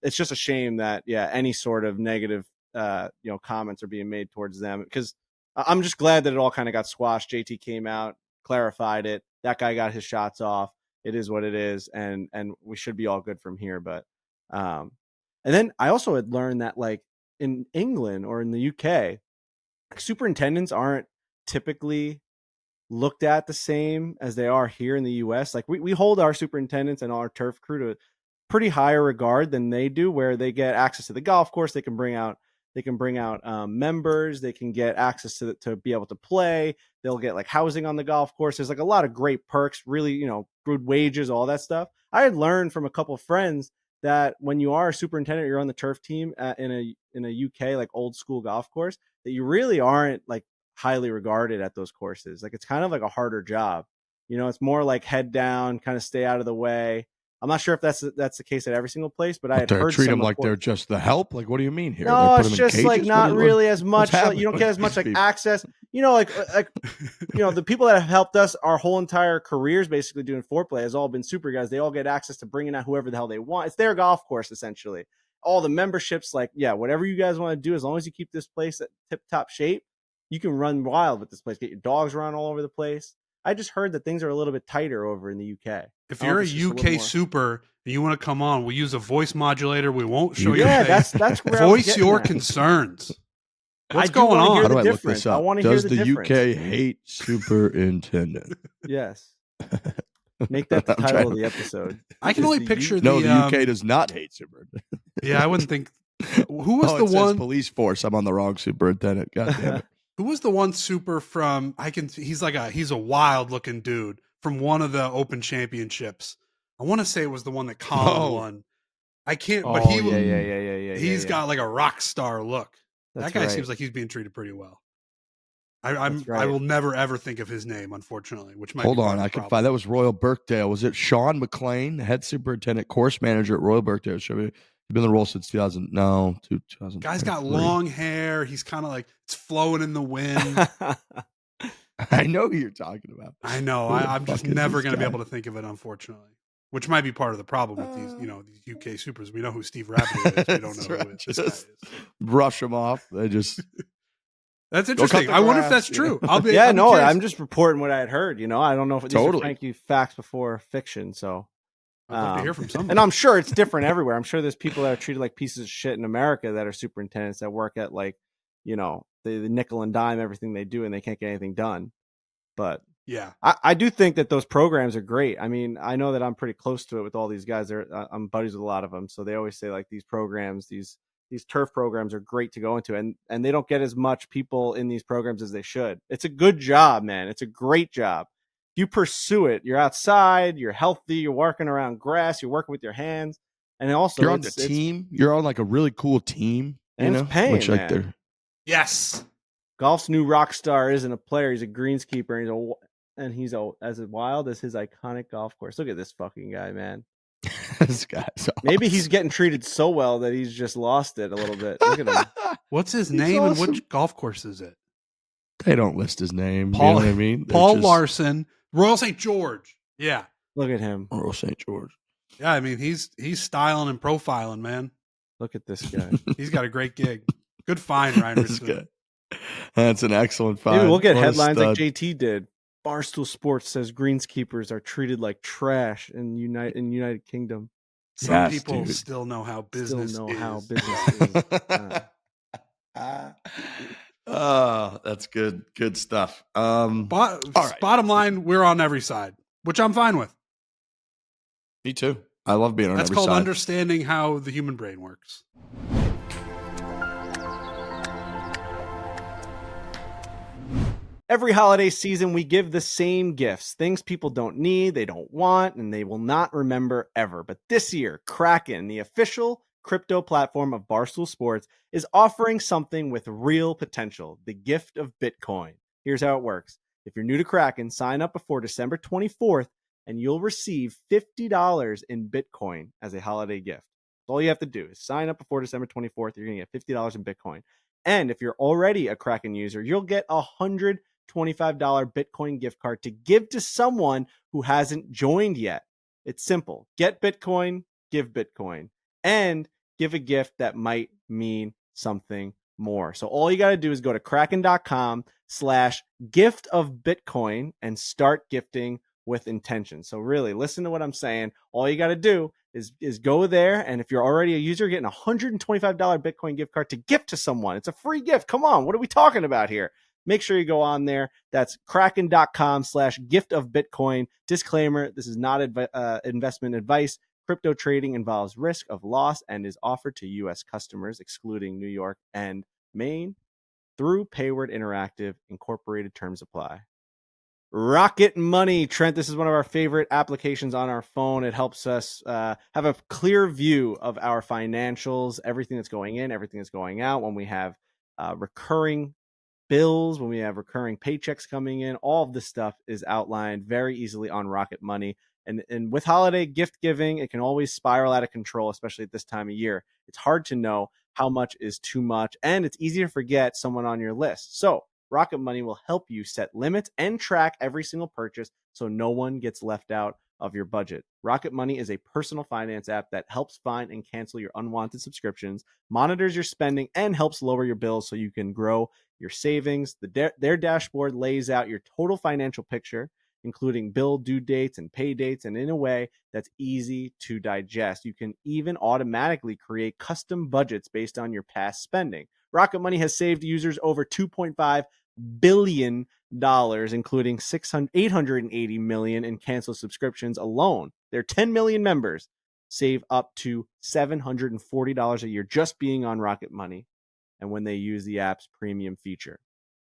it's just a shame that any sort of negative comments are being made towards them, because I'm just glad that it all kind of got squashed. JT came out, clarified it. That guy got his shots off. It is what it is, and we should be all good from here. But and then I also had learned that, like, in England or in the UK, superintendents aren't typically looked at the same as they are here in the US. Like, we hold our superintendents and our turf crew to pretty higher regard than they do, where they get access to the golf course. They can bring out members. They can get access to be able to play. They'll get like housing on the golf course. There's like a lot of great perks, really, good wages, all that stuff. I had learned from a couple of friends that when you are a superintendent, you're on the turf team in a UK, like, old school golf course, that you really aren't like highly regarded at those courses. Like, it's kind of like a harder job. It's more like head down, kind of stay out of the way. I'm not sure if that's the case at every single place, but I had heard treat them like they're just the help. Like, what do you mean here? No, it's just like not really as much. Like, you don't get as much like access. The people that have helped us our whole entire careers basically doing foreplay has all been super guys. They all get access to bringing out whoever the hell they want. It's their golf course, essentially. All the memberships, whatever you guys want to do, as long as you keep this place at tip-top shape, you can run wild with this place. Get your dogs around all over the place. I just heard that things are a little bit tighter over in the UK. If you're a UK super and you want to come on, we'll use a voice modulator. We won't show your face. That's where voice your concerns. What's going on? How do I look this up? I want to hear the difference. Does the UK hate superintendent? Yes. Make that the title of the episode. I can only picture the UK does not hate superintendent. Yeah, I wouldn't think. Who was the one? Police force. I'm on the wrong superintendent. God damn it. Who was the one super from? He's a wild looking dude from one of the Open Championships. I want to say it was the one that Colin won. I can't. But he's got like a rock star look. That guy seems like he's being treated pretty well. I will never ever think of his name, unfortunately. Which might hold on, I can find that was Royal Birkdale. Was it Sean McLean, head superintendent, course manager at Royal Birkdale? Chevy. He's been in the role since 2000. Guy's got long hair. He's kind of like it's flowing in the wind. I know who you're talking about. I know. I'm just never going to be able to think of it, unfortunately. Which might be part of the problem with these UK supers. We know who Steve Rabbit is. We don't know who this guy is. Brush him off. They just. That's interesting. I wonder if that's true. I'm just reporting what I had heard. I don't know if these are Frankie facts before fiction. So I'd love to hear from someone. And I'm sure it's different everywhere. I'm sure there's people that are treated like pieces of shit in America that are superintendents that work at the nickel and dime everything they do and they can't get anything done. But yeah, I do think that those programs are great. I mean, I know that I'm pretty close to it with all these guys. I'm buddies with a lot of them, so they always say like these programs, these turf programs are great to go into, and they don't get as much people in these programs as they should. It's a good job, man. It's a great job. If you pursue it, you're outside, you're healthy, you're working around grass, you're working with your hands, and also you're on the team. You're on like a really cool team, and it's paying, man. Yes. Golf's new rock star isn't a player; he's a greenskeeper, and he's as wild as his iconic golf course. Look at this fucking guy, man. This guy's awesome. Maybe he's getting treated so well that he's just lost it a little bit. Look at him. What's his name and which golf course is it? They don't list his name. Paul, you know what I mean? Paul Larson, Royal St. George. Yeah. Look at him. Royal St. George. Yeah, I mean he's styling and profiling, man. Look at this guy. He's got a great gig. Good find, Ryan. That's an excellent find. Maybe we'll get headlines like JT did. Barstool Sports says greenskeepers are treated like trash in United Kingdom. Some people still know how business is. Oh, that's good. Good stuff. Bottom line, we're on every side, which I'm fine with. Me too. I love being on every side. That's called understanding how the human brain works. Every holiday season, we give the same gifts, things people don't need, they don't want, and they will not remember ever. But this year, Kraken, the official crypto platform of Barstool Sports, is offering something with real potential, the gift of Bitcoin. Here's how it works. If you're new to Kraken, sign up before December 24th, and you'll receive $50 in Bitcoin as a holiday gift. All you have to do is sign up before December 24th. You're going to get $50 in Bitcoin. And if you're already a Kraken user, you'll get $125 Bitcoin gift card to give to someone who hasn't joined yet. It's simple. Get Bitcoin, give Bitcoin, and give a gift that might mean something more. So all you got to do is go to kraken.com/gift of Bitcoin and start gifting with intention. So really listen to what I'm saying. All you got to do is go there. And if you're already a user, getting a $125 Bitcoin gift card to gift to someone. It's a free gift. Come on. What are we talking about here? Make sure you go on there. That's kraken.com/gift of Bitcoin. Disclaimer, this is not investment advice. Crypto trading involves risk of loss and is offered to U.S. customers, excluding New York and Maine, through Payward Interactive. Incorporated terms apply. Rocket Money, Trent. This is one of our favorite applications on our phone. It helps us have a clear view of our financials, everything that's going in, everything that's going out. When we have recurring bills, when we have recurring paychecks coming in, all of this stuff is outlined very easily on Rocket Money. And with holiday gift giving, it can always spiral out of control, especially at this time of year. It's hard to know how much is too much, and it's easy to forget someone on your list. So Rocket Money will help you set limits and track every single purchase so no one gets left out of your budget. Rocket Money is a personal finance app that helps find and cancel your unwanted subscriptions, monitors your spending, and helps lower your bills so you can grow your savings. Their dashboard lays out your total financial picture, including bill due dates and pay dates, and in a way that's easy to digest. You can even automatically create custom budgets based on your past spending. Rocket Money has saved users over $2.5 billion, including $880 million in canceled subscriptions alone. Their 10 million members save up to $740 a year just being on Rocket Money, and when they use the app's premium feature.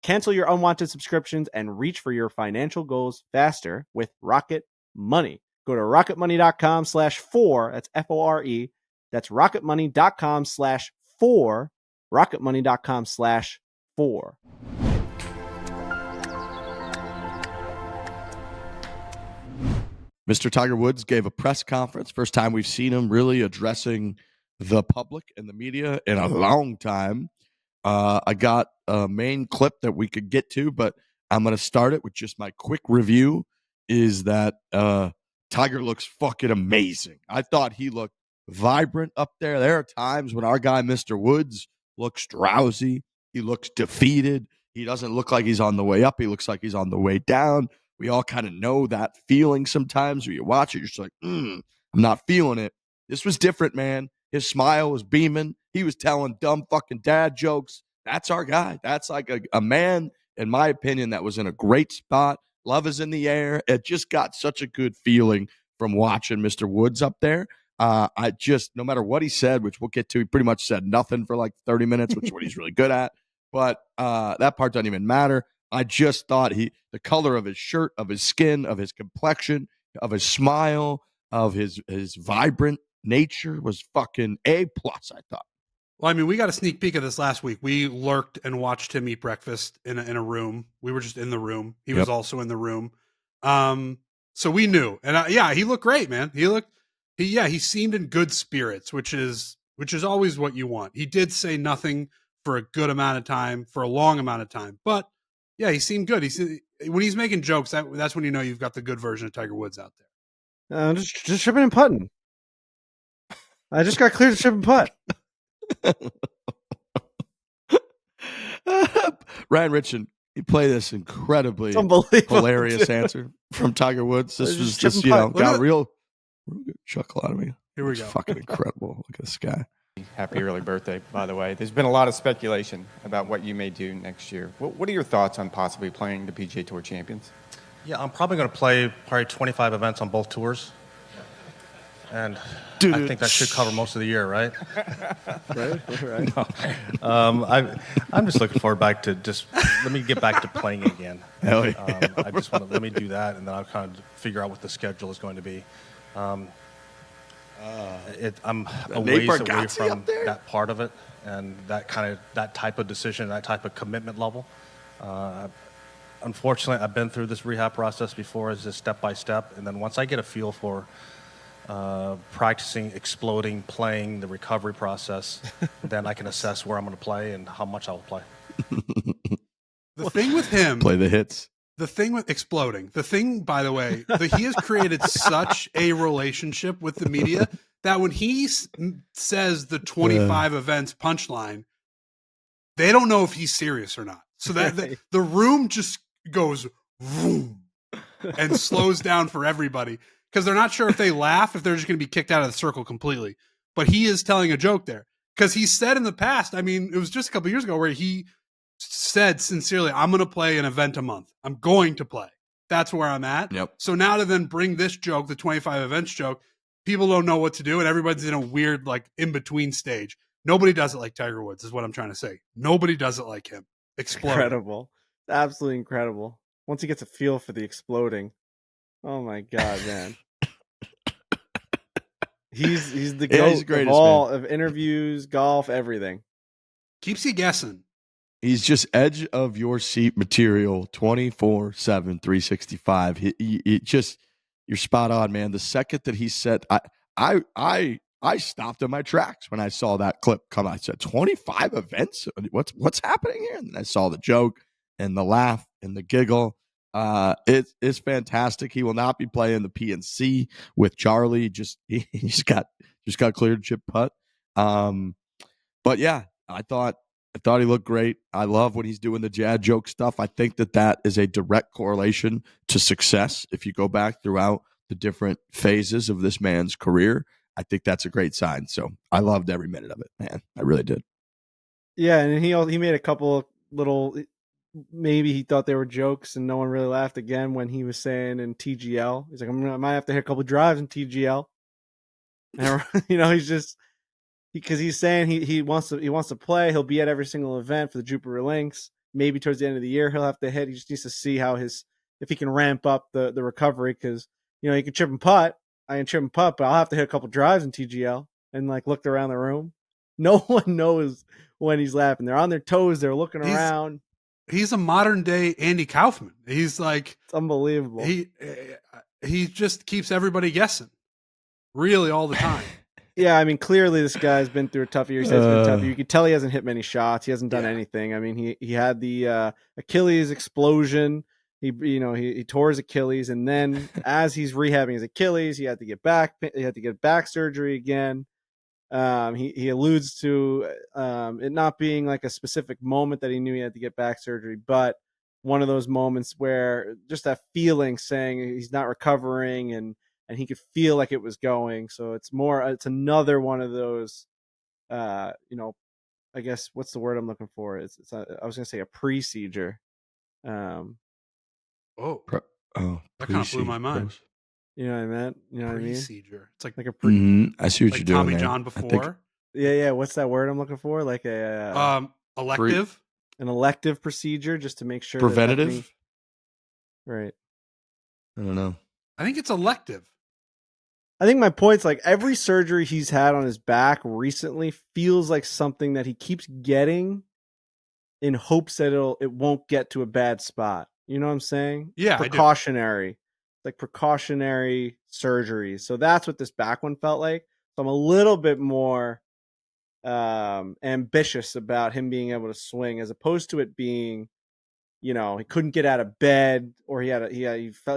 Cancel your unwanted subscriptions and reach for your financial goals faster with Rocket Money. Go to rocketmoney.com/4. That's F-O-R-E. That's rocketmoney.com/4. rocketmoney.com/4. Mr. Tiger Woods gave a press conference. First time we've seen him really addressing the public and the media in a long time. I got a main clip that we could get to, but I'm going to start it with just my quick review is that Tiger looks fucking amazing. I thought he looked vibrant up there. There are times when our guy, Mr. Woods, looks drowsy. He looks defeated. He doesn't look like he's on the way up. He looks like he's on the way down. We all kind of know that feeling sometimes when you watch it. You're just like, I'm not feeling it. This was different, man. His smile was beaming. He was telling dumb fucking dad jokes. That's our guy. That's like a man, in my opinion, that was in a great spot. Love is in the air. It just got such a good feeling from watching Mr. Woods up there. I just, no matter what he said, which we'll get to, he pretty much said nothing for like 30 minutes, which is what he's really good at. But that part doesn't even matter. I just thought the color of his shirt, of his skin, of his complexion, of his smile, of his vibrant nature was fucking A+, I thought. Well, I mean, we got a sneak peek of this last week. We lurked and watched him eat breakfast in a room. We were just in the room. He was also in the room. So we knew. And he looked great, man. He seemed in good spirits, which is always what you want. He did say nothing for a good amount of time, for a long amount of time. But yeah, he seemed good. When he's making jokes, that's when you know you've got the good version of Tiger Woods out there. Just shipping and putting. I just got cleared to ship and putt. Ryan Richard, you play this incredibly hilarious answer from Tiger Woods. This was just, got a real good chuckle out of me. Here we go. Fucking incredible. Look at this guy. Happy early birthday, by the way. There's been a lot of speculation about what you may do next year. What are your thoughts on possibly playing the PGA Tour Champions? Yeah, I'm probably going to play 25 events on both tours. And Dude. I think that should cover most of the year, right? Right. No. I'm just looking forward back to let me get back to playing again. Hell yeah. I just want to let me do that, and then I'll kind of figure out what the schedule is going to be. I'm a ways away from that part of it, and that type of decision, that type of commitment level. Unfortunately, I've been through this rehab process before, as just step by step, and then once I get a feel for practicing, exploding, playing, the recovery process, then I can assess where I'm going to play and how much I will play. The thing with him, play the hits. The thing with exploding, by the way, he has created such a relationship with the media that when he says the 25 events punchline, they don't know if he's serious or not. So that the room just goes vroom and slows down for everybody. Because they're not sure if they laugh, if they're just going to be kicked out of the circle completely. But he is telling a joke there. Because he said in the past, I mean, it was just a couple years ago where he said sincerely, I'm going to play an event a month. I'm going to play. That's where I'm at. Yep. So now to then bring this joke, the 25 events joke, people don't know what to do. And everybody's in a weird, like, in-between stage. Nobody does it like Tiger Woods is what I'm trying to say. Nobody does it like him. Exploding. Incredible. Absolutely incredible. Once he gets a feel for the exploding. Oh my God, man. He's the GOAT of interviews, golf, everything. Keeps you guessing. He's just edge of your seat material 24/7, 365. He just, you're spot on, man. The second that he said, I stopped in my tracks when I saw that clip come out. I said, 25 events? What's happening here? And then I saw the joke, and the laugh and the giggle. It's fantastic. He will not be playing the PNC with Charlie. He just got cleared chip putt. But yeah, I thought he looked great. I love when he's doing the jad joke stuff. I think that is a direct correlation to success. If you go back throughout the different phases of this man's career, I think that's a great sign. So I loved every minute of it, man. I really did. Yeah, and he made a couple of little, maybe he thought they were jokes and no one really laughed again when he was saying in TGL. He's like, I might have to hit a couple of drives in TGL. And, he's just, because he's saying he wants to play. He'll be at every single event for the Jupiter Links. Maybe towards the end of the year he'll have to hit. He just needs to see if he can ramp up the recovery, because he can chip and putt. I can chip and putt, but I'll have to hit a couple drives in TGL. And looked around the room. No one knows when he's laughing. They're on their toes. They're looking around. He's a modern day Andy Kaufman. He's like, it's unbelievable. He just keeps everybody guessing, really, all the time. Yeah, I mean, clearly this guy's been through a tough year. He said it's been a tough year. You can tell he hasn't hit many shots. He hasn't done anything. I mean, he had the Achilles explosion. He tore his Achilles, and then as he's rehabbing his Achilles, he had to get back surgery again. He alludes to it not being like a specific moment that he knew he had to get back surgery, but one of those moments where just that feeling saying he's not recovering and he could feel like it was going. So it's another one of those, I guess, what's the word I'm looking for? I was going to say a procedure. That kind of blew my mind. You know what I meant? You know what I mean? Procedure. It's like a I see what you're doing. Tommy there. John before. Yeah. What's that word I'm looking for? Like elective. An elective procedure, just to make sure. Preventative. Right. I don't know. I think it's elective. I think my point's like every surgery he's had on his back recently feels like something that he keeps getting in hopes that it won't get to a bad spot. You know what I'm saying? Yeah, precautionary. Like precautionary surgery. So that's what this back one felt like. So I'm a little bit more ambitious about him being able to swing, as opposed to it being, he couldn't get out of bed, or he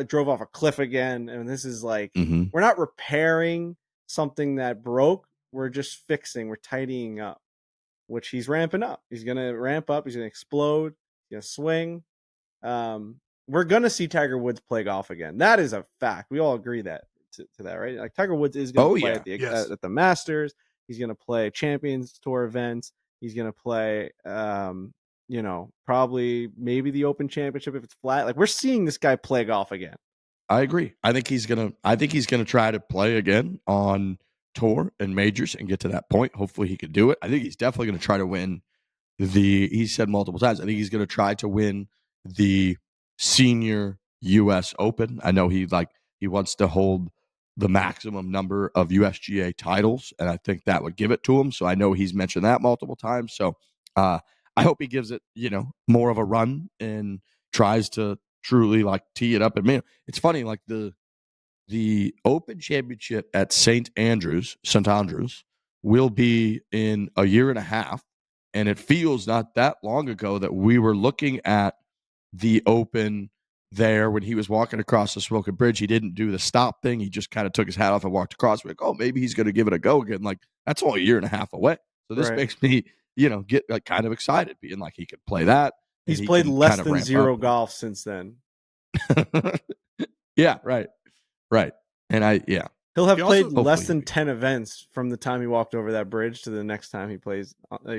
drove off a cliff again. And this is like, we're not repairing something that broke. We're just fixing. We're tidying up, which he's ramping up. He's going to ramp up. He's going to explode. He's going to swing. We're going to see Tiger Woods play golf again. That is a fact. We all agree to that, right? Like Tiger Woods is going to play at the Masters. He's going to play Champions Tour events. He's going to play, probably maybe the Open Championship if it's flat. Like, we're seeing this guy play golf again. I agree. I think he's gonna try to play again on tour and majors and get to that point. Hopefully he could do it. I think he's definitely going to try to win he said multiple times, I think he's going to try to win the senior U.S. Open. I know he wants to hold the maximum number of USGA titles, and I think that would give it to him. So I know he's mentioned that multiple times. So I hope he gives it, more of a run and tries to truly tee it up. And man, it's funny, the Open Championship at St. Andrews will be in a year and a half. And it feels not that long ago that we were looking at the Open there when he was walking across the Smoking Bridge. He didn't do the stop thing. He just kind of took his hat off and walked across. We're like, oh, maybe he's going to give it a go again. That's only a year and a half away. So this makes me, get kind of excited, being like he could play that. He's played less than zero golf since then. Yeah, right. And he'll have played less than 10 events from the time he walked over that bridge to the next time he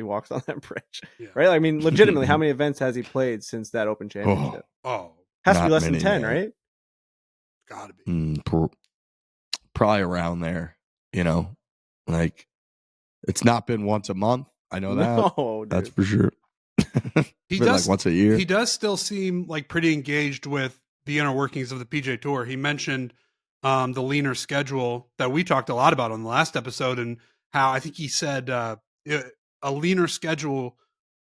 walks on that bridge. Yeah. Right? I mean, legitimately, how many events has he played since that Open Championship? Has to be less than 10, man. Right? Gotta be. Probably around there, it's not been once a month. I know that. No, that's for sure. He does once a year. He does still seem pretty engaged with the inner workings of the PGA Tour. He mentioned the leaner schedule that we talked a lot about on the last episode, and how I think he said a leaner schedule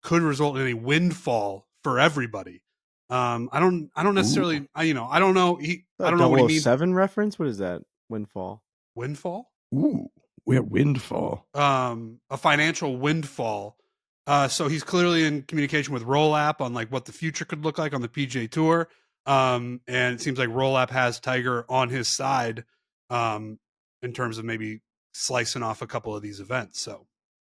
could result in a windfall for everybody. I don't necessarily, I don't know. I don't know what he means. 007 reference? What is that? Windfall? Ooh, we're windfall. A financial windfall. So he's clearly in communication with Roll-App on like what the future could look like on the PGA Tour. And it seems like Roll-App has Tiger on his side in terms of maybe slicing off a couple of these events. So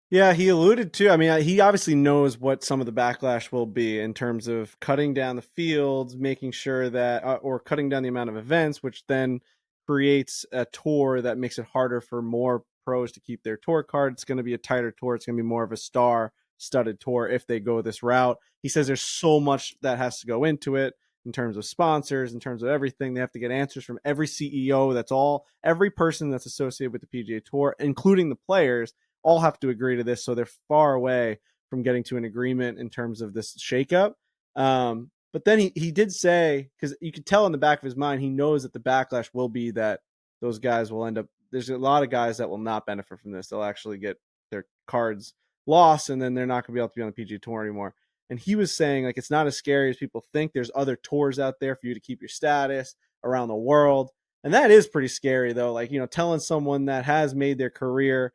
yeah, he alluded to, I mean, he obviously knows what some of the backlash will be in terms of cutting down the fields, making sure that, or cutting down the amount of events, which then creates a tour that makes it harder for more pros to keep their tour card. It's going to be a tighter tour. It's going to be more of a star-studded tour if they go this route. He says there's so much that has to go into it in terms of sponsors, in terms of everything. They have to get answers from every CEO. Every person that's associated with the PGA Tour, including the players, all have to agree to this. So they're far away from getting to an agreement in terms of this shakeup. But then he did say, because you could tell in the back of his mind, he knows that the backlash will be that those guys will end up, there's a lot of guys that will not benefit from this. They'll actually get their cards lost, and then they're not going to be able to be on the PGA Tour anymore. And he was saying, like, it's not as scary as people think. There's other tours out there for you to keep your status around the world. And that is pretty scary, though. Like, you know, telling someone that has made their career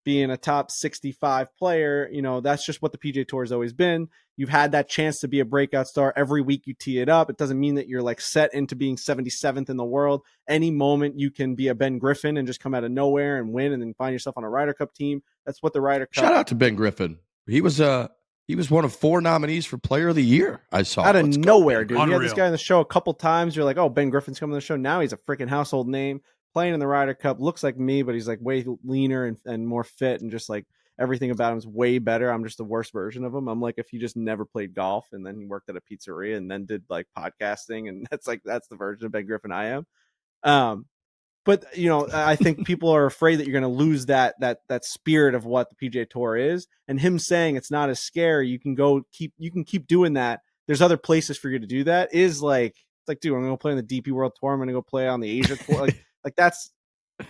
being a top 65 player, you know, that's just what the PGA Tour has always been. You've had that chance to be a breakout star every week. You tee it up. It doesn't mean that you're like set into being 77th in the world. Any moment you can be a Ben Griffin and just come out of nowhere and win and then find yourself on a Ryder Cup team. That's what the Ryder Cup. Shout out to Ben Griffin. He was one of 4 nominees for Player of the Year. I saw out of nowhere, dude. Unreal. You had this guy on the show a couple times. You're like, oh, Ben Griffin's coming on the show. Now he's a freaking household name. Playing in the Ryder Cup, looks like me, but he's like way leaner and more fit, and just like everything about him is way better. I'm just the worst version of him. I'm like if he just never played golf and then he worked at a pizzeria and then did like podcasting, and that's the version of Ben Griffin I am. But you know, I think people are afraid that you're going to lose that spirit of what the PGA Tour is, and him saying it's not as scary. You can keep doing that. There's other places for you to do that. Is like it's like, dude, I'm going to play on the DP World Tour. I'm going to go play on the Asia Tour. Like that's,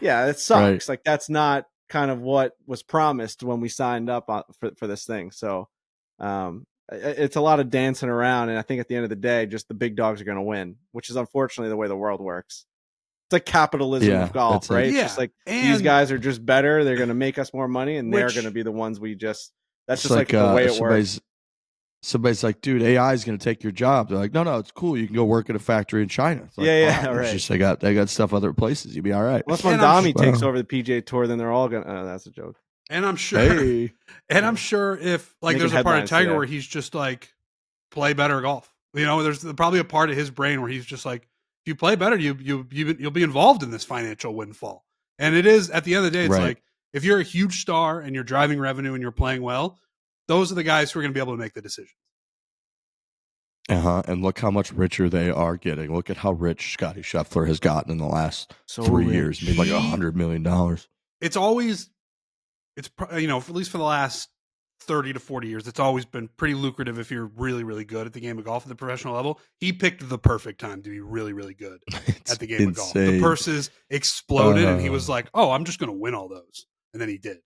yeah, it sucks. Right. Like that's not kind of what was promised when we signed up for this thing. So it's a lot of dancing around. And I think at the end of the day, just the big dogs are going to win, which is unfortunately the way the world works. It's like capitalism of golf, right? It's just like these guys are just better. They're going to make us more money, and they're going to be the ones that's just like the way it works. Somebody's like, dude, AI is going to take your job. They're like, no, it's cool. You can go work at a factory in China. It's like, right. It's just they got stuff other places. You'll be all right. Unless Mondami takes over the PGA Tour, then they're all gonna. That's a joke. And I'm sure. Hey. And I'm sure if like there's a part of Tiger where he's just like play better golf. You know, there's probably a part of his brain where he's just like, if you play better, you'll be involved in this financial windfall. And it is at the end of the day, it's like if you're a huge star and you're driving revenue and you're playing well, those are the guys who are going to be able to make the decisions. And look how much richer they are getting. Look at how rich Scotty Scheffler has gotten in the last 3 years. Made like $100 million. It's always, you know, at least for the last 30 to 40 years, it's always been pretty lucrative if you're really, really good at the game of golf at the professional level. He picked the perfect time to be really, really good at the game of golf. The purses exploded, and he was like, oh, I'm just going to win all those. And then he did.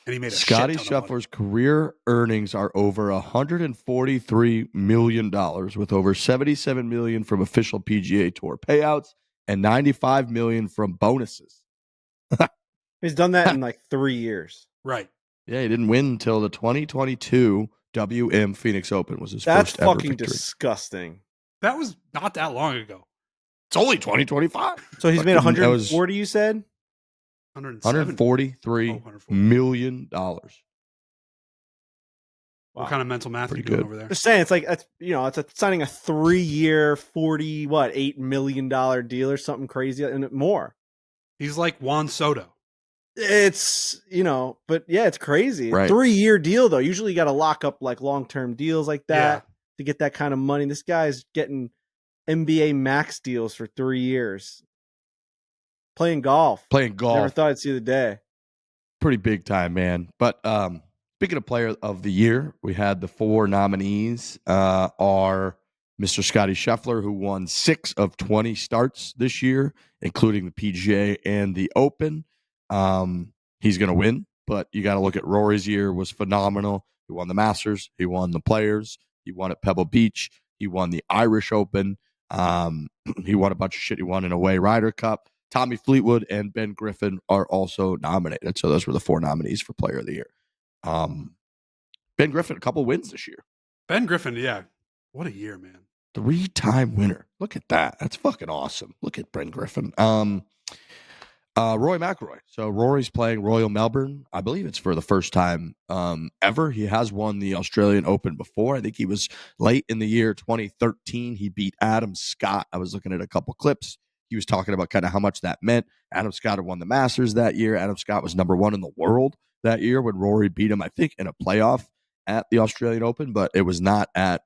And he made a Scotty Scheffler's career earnings are over $143 million, with over $77 million from official PGA Tour payouts and $95 million from bonuses. He's done that in like 3 years. Right. Yeah, he didn't win until the 2022 WM Phoenix Open was his first ever victory. That's fucking disgusting. That was not that long ago. It's only 2025. So he's made 140, you said? $143 million. What kind of mental math are you doing over there? Just saying, it's like it's signing a 3-year, $8 million deal or something crazy and more. He's like Juan Soto. It's but yeah, it's crazy. Right. 3-year deal though. Usually you got to lock up like long-term deals like that to get that kind of money. This guy's getting NBA max deals for 3 years. Playing golf. Never thought I'd see the day. Pretty big time, man. But speaking of player of the year, we had the 4 nominees are Mr. Scotty Scheffler, who won 6 of 20 starts this year, including the PGA and the Open. He's going to win, but you got to look at Rory's year was phenomenal. He won the Masters. He won the Players. He won at Pebble Beach. He won the Irish Open. He won a bunch of shit. He won an away Ryder Cup. Tommy Fleetwood and Ben Griffin are also nominated. So those were the 4 nominees for Player of the Year. Ben Griffin, a couple wins this year. Ben Griffin, yeah. What a year, man. 3-time winner. Look at that. That's fucking awesome. Look at Ben Griffin. Rory McIlroy. So Rory's playing Royal Melbourne. I believe it's for the first time ever. He has won the Australian Open before. I think he was late in the year 2013. He beat Adam Scott. I was looking at a couple clips. He was talking about kind of how much that meant. Adam Scott had won the Masters that year. Adam Scott was number 1 in the world that year when Rory beat him, I think, in a playoff at the Australian Open, but it was not at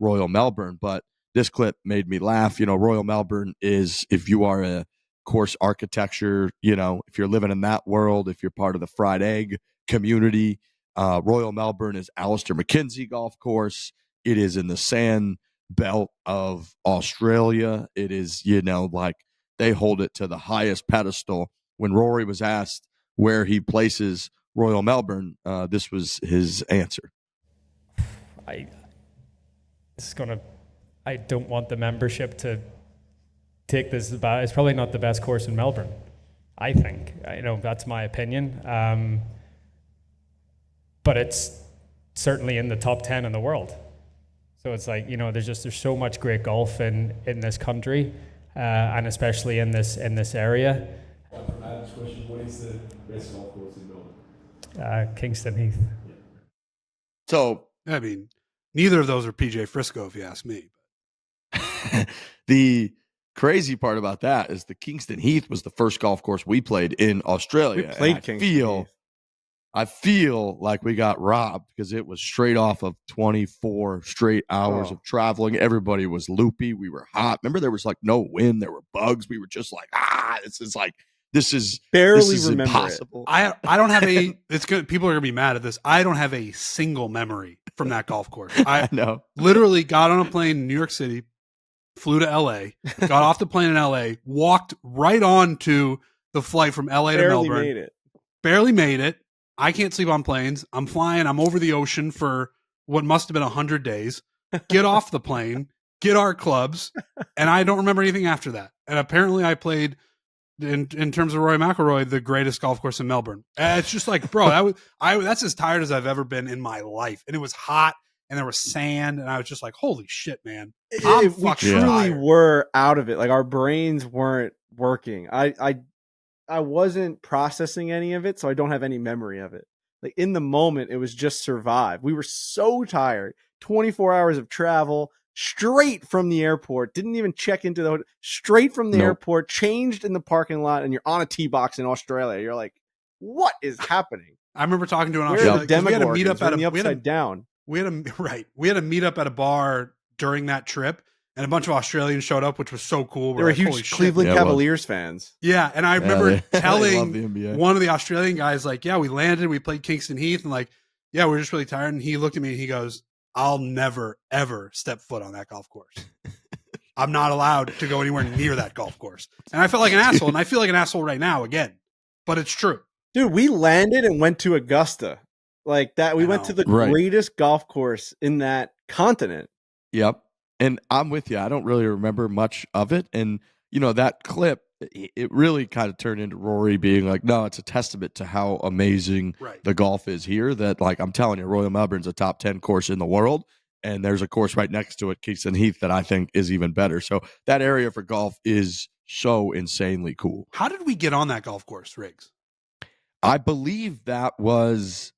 Royal Melbourne. But this clip made me laugh. You know, Royal Melbourne is, if you are a course architecture, you know, if you're living in that world, if you're part of the fried egg community, Royal Melbourne is Alistair McKenzie golf course. It is in the sand belt of Australia. It is, you know, like they hold it to the highest pedestal. When Rory was asked where he places Royal Melbourne, this was his answer. I don't want the membership to take this about. It's probably not the best course in Melbourne, I think. That's my opinion. But it's certainly in the top 10 in the world. So it's like, there's so much great golf in this country, and especially in this area. From Adam's question, what is the best golf course in Melbourne? Kingston Heath. So, I mean, neither of those are PJ Frisco, if you ask me. The crazy part about that is the Kingston Heath was the first golf course we played in Australia. We played Kingston Heath. I feel like we got robbed because it was straight off of 24 straight hours of traveling. Everybody was loopy. We were hot. Remember, there was like no wind. There were bugs. We were just like, this is barely remember impossible. I don't have it's good. People are gonna be mad at this. I don't have a single memory from that golf course. I know. Literally got on a plane in New York City, flew to LA, got off the plane in LA, walked right on to the flight from LA to Melbourne. Barely made it. I can't sleep on planes. I'm flying. I'm over the ocean for what must have been 100 days. Get off the plane, get our clubs, and I don't remember anything after that. And apparently I played, in terms of Rory McIlroy, the greatest golf course in Melbourne. It's just like, bro, that's as tired as I've ever been in my life. And it was hot, and there was sand, and I was just like, holy shit, man. We truly were out of it. Like, our brains weren't working. I wasn't processing any of it, so I don't have any memory of it. Like, in the moment, it was just survive. We were so tired. 24 hours of travel, straight from the airport. Didn't even check into the hotel. Straight from the airport, changed in the parking lot, and you're on a tee box in Australia. You're like, what is happening? I remember talking to an Australian. We had a meet up at upside down. We had a meet up at a bar during that trip. And a bunch of Australians showed up, which was so cool. They were huge Cleveland Cavaliers fans. Yeah, and I remember telling one of the Australian guys, like, yeah, we landed, we played Kingston Heath, and like, yeah, we're just really tired. And he looked at me and he goes, I'll never, ever step foot on that golf course. I'm not allowed to go anywhere near that golf course. And I felt like an asshole, and I feel like an asshole right now again. But it's true. Dude, we landed and went to Augusta. Like that, we went to the greatest golf course in that continent. Yep. And I'm with you. I don't really remember much of it. And, that clip, it really kind of turned into Rory being like, no, it's a testament to how amazing the golf is here that, like, I'm telling you, Royal Melbourne's a top 10 course in the world. And there's a course right next to it, Kingston Heath, that I think is even better. So that area for golf is so insanely cool. How did we get on that golf course, Riggs? I believe that was...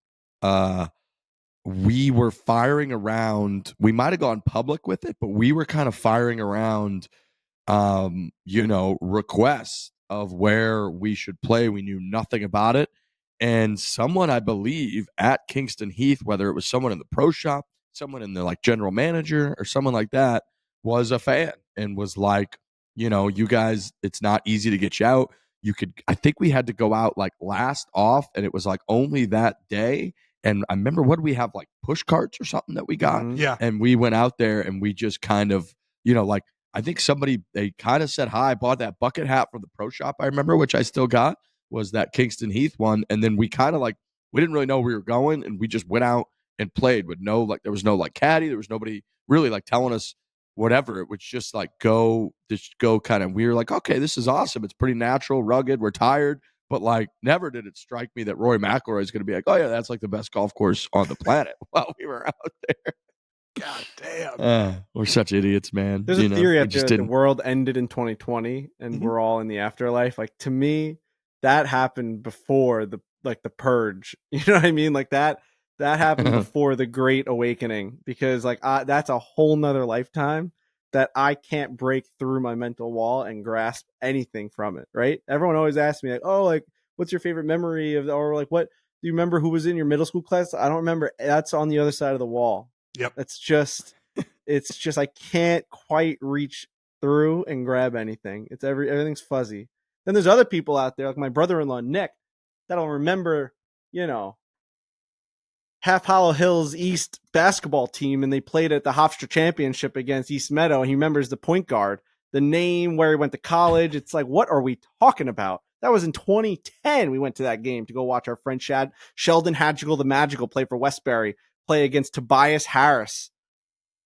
we were firing around. We might have gone public with it, but we were kind of firing around, requests of where we should play. We knew nothing about it. And someone, I believe, at Kingston Heath, whether it was someone in the pro shop, someone in the general manager or someone like that, was a fan and was like, you guys, it's not easy to get you out. I think we had to go out like last off, and it was like only that day. And I remember, what did we have, like push carts or something that we got? Mm-hmm. Yeah. And we went out there and we just kind of, I think they kind of said hi. I bought that bucket hat from the pro shop, I remember, which I still got, was that Kingston Heath one. And then we kind of we didn't really know where we were going. And we just went out and played with there was no caddy. There was nobody really telling us whatever. It was just go kind of, we were like, okay, this is awesome. It's pretty natural, rugged. We're tired. But like, never did it strike me that Rory McIlroy is going to be like, oh yeah, that's like the best golf course on the planet while we were out there. God damn. We're such idiots, man. There's a theory out there that the didn't. world ended in 2020 and we're all in the afterlife. Like, to me, that happened before the purge. You know what I mean? Like that happened before the Great Awakening, because like that's a whole nother lifetime that I can't break through my mental wall and grasp anything from it. Right? Everyone always asks me like, oh, like what's your favorite memory of, or like what do you remember who was in your middle school class? I don't remember. That's on the other side of the wall. Yep. It's just I can't quite reach through and grab anything. Everything's fuzzy. Then there's other people out there like my brother-in-law Nick that'll remember, Half Hollow Hills East basketball team, and they played at the Hofstra Championship against East Meadow, and he remembers the point guard, the name, where he went to college. It's like, what are we talking about? That was in 2010. We went to that game to go watch our friend Sheldon Hadjigal the Magical play for Westbury, play against Tobias Harris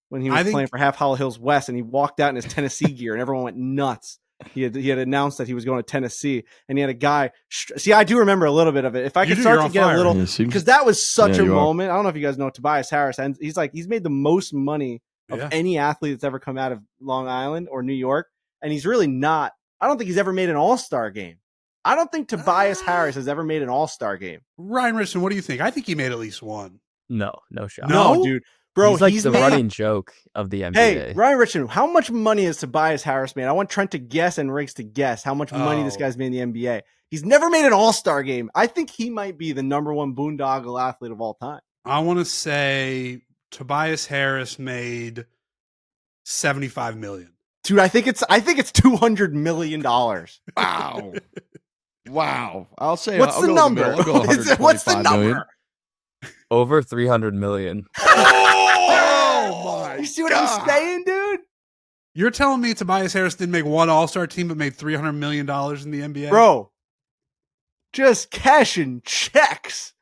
when he was playing for Half Hollow Hills West, and he walked out in his Tennessee gear, and everyone went nuts. He had announced that he was going to Tennessee, and he had a guy. See, I do remember a little bit of it. If I could start to get a little, because that was such a moment. I don't know if you guys know Tobias Harris, and he's made the most money of any athlete that's ever come out of Long Island or New York, and he's really not. I don't think he's ever made an All-Star game. I don't think Tobias Harris has ever made an All-Star game. Ryan Richardson, what do you think? I think he made at least one. No shot. No, dude. Bro, he's the running joke of the NBA. Hey, Ryan Richardson, how much money has Tobias Harris made? I want Trent to guess and Riggs to guess how much money this guy's made in the NBA. He's never made an All-Star game. I think he might be the number one boondoggle athlete of all time. I want to say Tobias Harris made $75 million. Dude, I think it's $200 million. Wow. Wow. I'll say what's the number? What's the number? Million. Over 300 million. Oh my! You see what I'm saying, dude? You're telling me Tobias Harris didn't make one All-Star team but made $300 million in the NBA? Bro, just cashing checks.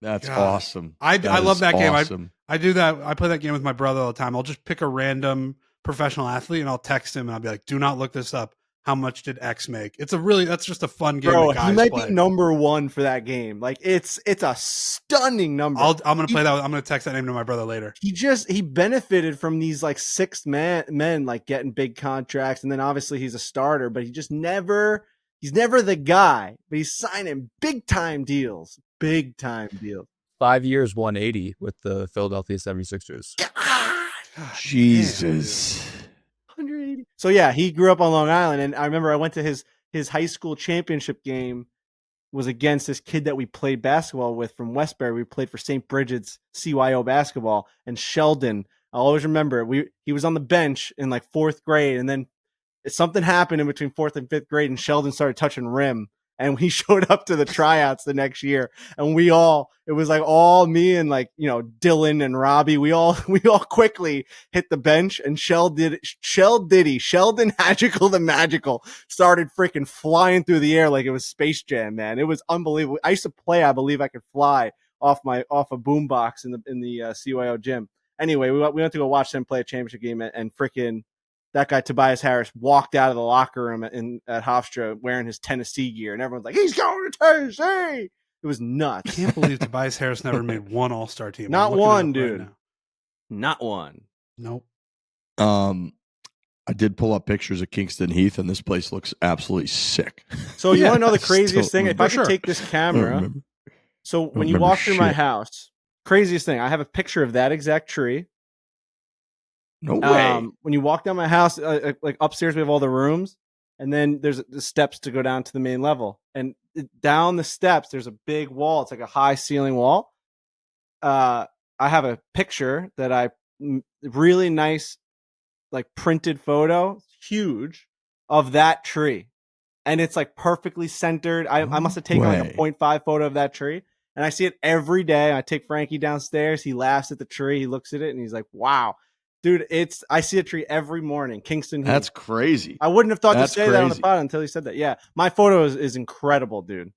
That's awesome. I love that awesome. game. I do that. I play that game with my brother all the time. I'll just pick a random professional athlete and I'll text him and I'll be like, do not look this up. How much did X make? That's just a fun game. Bro, he might be number one for that game. Like it's a stunning number. I'm gonna play that. I'm gonna text that name to my brother later. He benefited from these like sixth men like getting big contracts, and then obviously he's a starter, but he's never the guy. But he's signing big time deals. 5 years, 180 with the Philadelphia 76ers. God, Jesus. 180. So yeah, he grew up on Long Island, and I remember I went to his high school championship game was against this kid that we played basketball with from Westbury. We played for St. Bridget's CYO basketball, and Sheldon. I'll always remember he was on the bench in like fourth grade, and then something happened in between fourth and fifth grade, and Sheldon started touching rim. And we showed up to the tryouts the next year, and it was like all me and like, Dylan and Robbie. We all quickly hit the bench, and Sheldon Hadjigal the Magical started freaking flying through the air like it was Space Jam, man. It was unbelievable. I used to play I Believe I Could Fly off a boombox in the CYO gym. Anyway, we went to go watch them play a championship game, and freaking that guy Tobias Harris walked out of the locker room at Hofstra wearing his Tennessee gear, and everyone's like, "He's going to Tennessee!" It was nuts. I can't believe Tobias Harris never made one All-Star team. Not one, dude. Not one. Nope. I did pull up pictures of Kingston Heath, and this place looks absolutely sick. So you want to know the craziest thing? If I could take this camera, so when you walk through my house, craziest thing, I have a picture of that exact tree. No way. When you walk down my house, like upstairs, we have all the rooms, and then there's the steps to go down to the main level. And down the steps, there's a big wall. It's like a high ceiling wall. I have a picture that really nice, like printed photo, huge, of that tree, and it's like perfectly centered. I must have taken like a 0.5 photo of that tree, and I see it every day. I take Frankie downstairs. He laughs at the tree. He looks at it, and he's like, "Wow." Dude, I see a tree every morning. Kingston Heath. That's crazy. I wouldn't have thought to say that on the pod until he said that. Yeah, my photo is incredible, dude.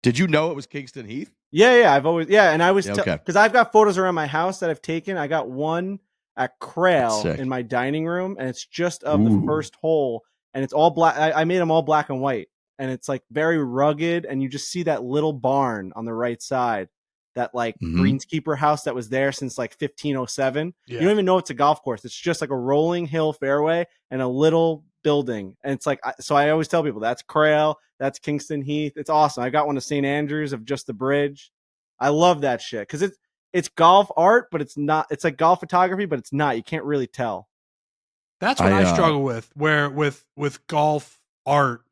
Did you know it was Kingston Heath? Yeah. And I was because I've got photos around my house that I've taken. I got one at Crail in my dining room, and it's just of the first hole, and it's all black. I made them all black and white. and it's like very rugged, and you just see that little barn on the right side, that like greenskeeper house that was there since like 1507. Yeah. You don't even know it's a golf course. It's just like a rolling hill fairway and a little building. And it's like, so I always tell people that's Crail, that's Kingston Heath. It's awesome. I got one of St. Andrews of just the bridge. I love that shit because it's golf art, but it's not. It's like golf photography, but it's not. You can't really tell. That's what I struggle with. Where with golf art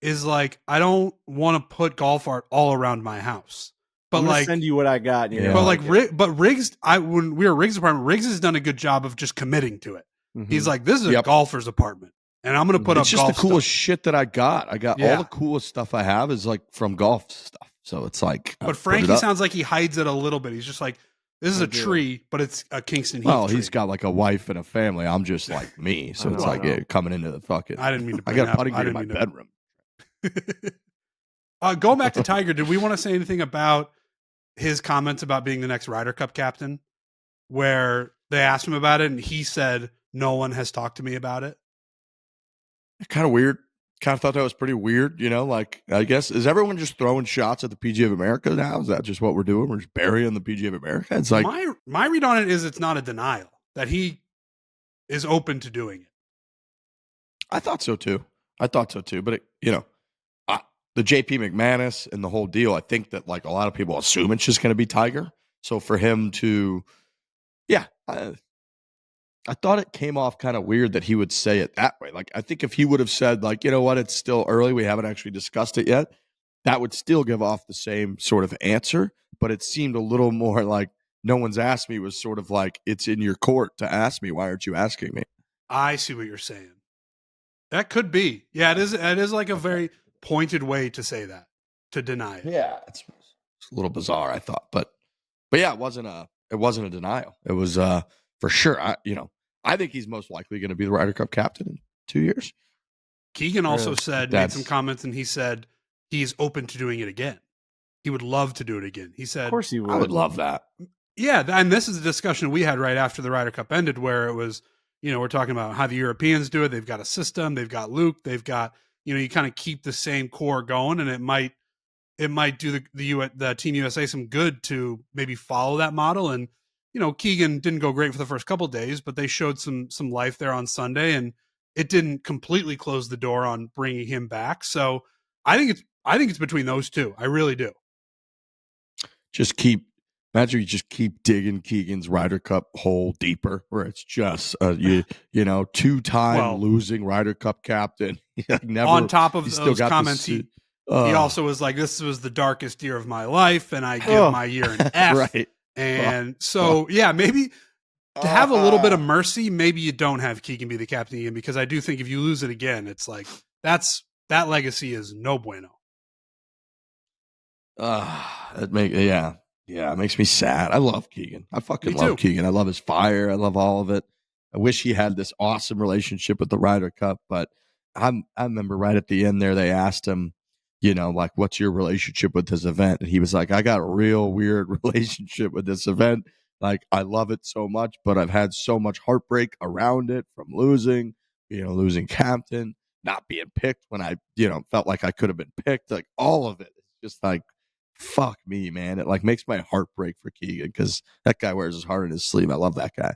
is like, I don't want to put golf art all around my house. But I'm gonna like, send you what I got. But Riggs, when we were Riggs' apartment, Riggs has done a good job of just committing to it. He's like, this is a golfer's apartment, and I'm going to put up. It's just golf the coolest stuff. shit that I got. I got all the coolest stuff I have is like from golf stuff. So it's like, but Frankie sounds like he hides it a little bit. He's just like, this is a tree, but it's a Kingston Heath. Well, tree. He's got like a wife and a family. I'm just like me, so it's like coming into the fucking. I didn't mean to. I got a putting green in my bedroom. Going back to Tiger, did we want to say anything about his comments about being the next Ryder Cup captain, where they asked him about it and he said, no one has talked to me about it? Kind of weird. Kind of thought that was pretty weird, like, I guess, is everyone just throwing shots at the PGA of America now? Is that just what we're doing? We're just burying the PGA of America? It's like, my read on it is it's not a denial that he is open to doing it. I thought so too. But the JP McManus and the whole deal, I think that like a lot of people assume it's just going to be Tiger. So for him to, I thought it came off kind of weird that he would say it that way. Like, I think if he would have said like, you know what, it's still early, we haven't actually discussed it yet, that would still give off the same sort of answer. But it seemed a little more like no one's asked me, was sort of like, it's in your court to ask me. Why aren't you asking me? I see what you're saying. That could be. Yeah, it is. It is like a very pointed way to say that, to deny it. Yeah, it's a little bizarre, I thought, but yeah, it wasn't a denial. It was for sure. I think he's most likely going to be the Ryder Cup captain in 2 years. Keegan also made some comments, and he said he's open to doing it again. He would love to do it again. He said, "Of course he would. I would love that." Yeah, and this is a discussion we had right after the Ryder Cup ended, where it was, we're talking about how the Europeans do it. They've got a system. They've got Luke. They've got, you kind of keep the same core going, and it might do the Team USA some good to maybe follow that model. And Keegan didn't go great for the first couple of days, but they showed some life there on Sunday, and it didn't completely close the door on bringing him back. So I think it's between those two. I really do. Imagine you just keep digging Keegan's Ryder Cup hole deeper, where it's just two-time losing Ryder Cup captain. Never, on top of those comments, he also was like, "This was the darkest year of my life, and I give my year an F." Right. And maybe to have a little bit of mercy, maybe you don't have Keegan be the captain again, because I do think if you lose it again, it's like that legacy is no bueno. It makes me sad. I love Keegan. I fucking love Keegan. I love his fire. I love all of it. I wish he had this awesome relationship with the Ryder Cup, but I remember right at the end there, they asked him, like, what's your relationship with this event? And he was like, I got a real weird relationship with this event. Like, I love it so much, but I've had so much heartbreak around it from losing captain, not being picked when I, felt like I could have been picked. Like, all of it. It's just like, fuck me, man. It like makes my heart break for Keegan, because that guy wears his heart in his sleeve. I love that guy.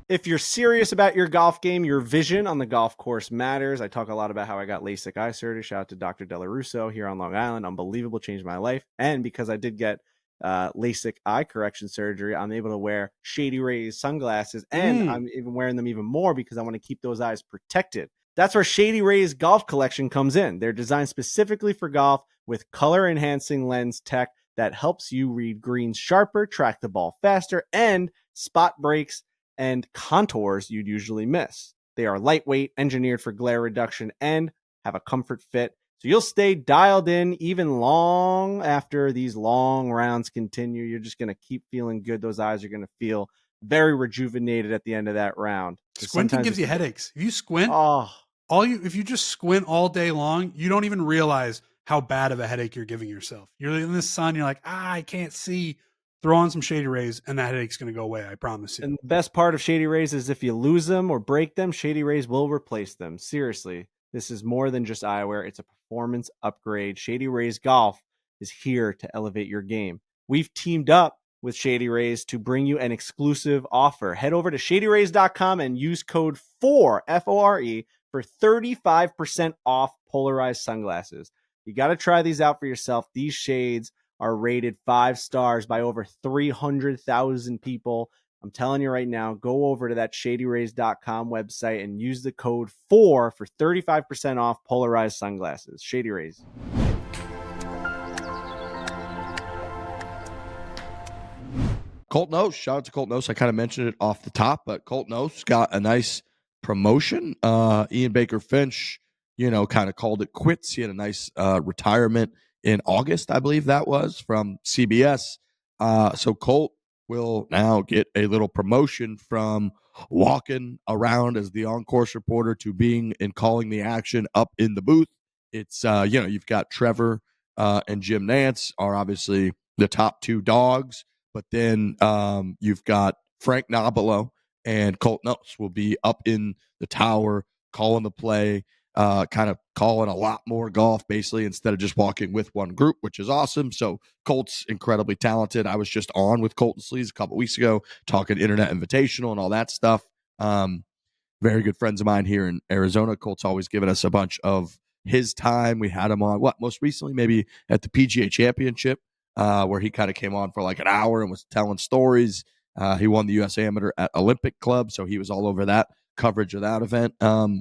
If you're serious about your golf game, your vision on the golf course matters. I talk a lot about how I got LASIK eye surgery. Shout out to Dr. Della Russo here on Long Island. Unbelievable, changed my life. And because I did get LASIK eye correction surgery, I'm able to wear Shady Rays sunglasses, and I'm even wearing them even more because I want to keep those eyes protected. That's where Shady Rays Golf Collection comes in. They're designed specifically for golf with color-enhancing lens tech that helps you read greens sharper, track the ball faster, and spot breaks and contours you'd usually miss. They are lightweight, engineered for glare reduction, and have a comfort fit, so you'll stay dialed in even long after these long rounds continue. You're just going to keep feeling good. Those eyes are going to feel very rejuvenated at the end of that round. Squinting gives you headaches. If you squint, if you just squint all day long, you don't even realize how bad of a headache you're giving yourself. You're in the sun, you're like, I can't see throw on some Shady Rays, and that headache's going to go away. I promise you. And the best part of Shady Rays is if you lose them or break them, Shady Rays will replace them. Seriously, this is more than just eyewear. It's a performance upgrade. Shady Rays Golf is here to elevate your game. We've teamed up with Shady Rays to bring you an exclusive offer. Head over to shadyrays.com and use code FORE, F-O-R-E, for 35% off polarized sunglasses. You got to try these out for yourself. These shades are rated 5 stars by over 300,000 people. I'm telling you right now, go over to that shadyrays.com website and use the code FORE for 35% off polarized sunglasses. Shady Rays. Colt Knost, shout out to Colt Knost. I kind of mentioned it off the top, but Colt Knost got a nice promotion. Ian Baker Finch, kind of called it quits. He had a nice retirement in August, I believe that was, from CBS. So Colt will now get a little promotion from walking around as the on-course reporter to being and calling the action up in the booth. It's, you've got Trevor and Jim Nance are obviously the top 2 dogs, but then you've got Frank Nobilo and Colt Knost will be up in the tower calling the play, kind of calling a lot more golf, basically, instead of just walking with one group, which is awesome. So Colt's incredibly talented. I was just on with Colt and Sleaze a couple weeks ago, talking Internet Invitational and all that stuff. Very good friends of mine here in Arizona. Colt's always given us a bunch of his time. We had him on, most recently, maybe at the PGA Championship, where he kind of came on for like an hour and was telling stories. He won the U.S. Amateur at Olympic Club, so he was all over that coverage of that event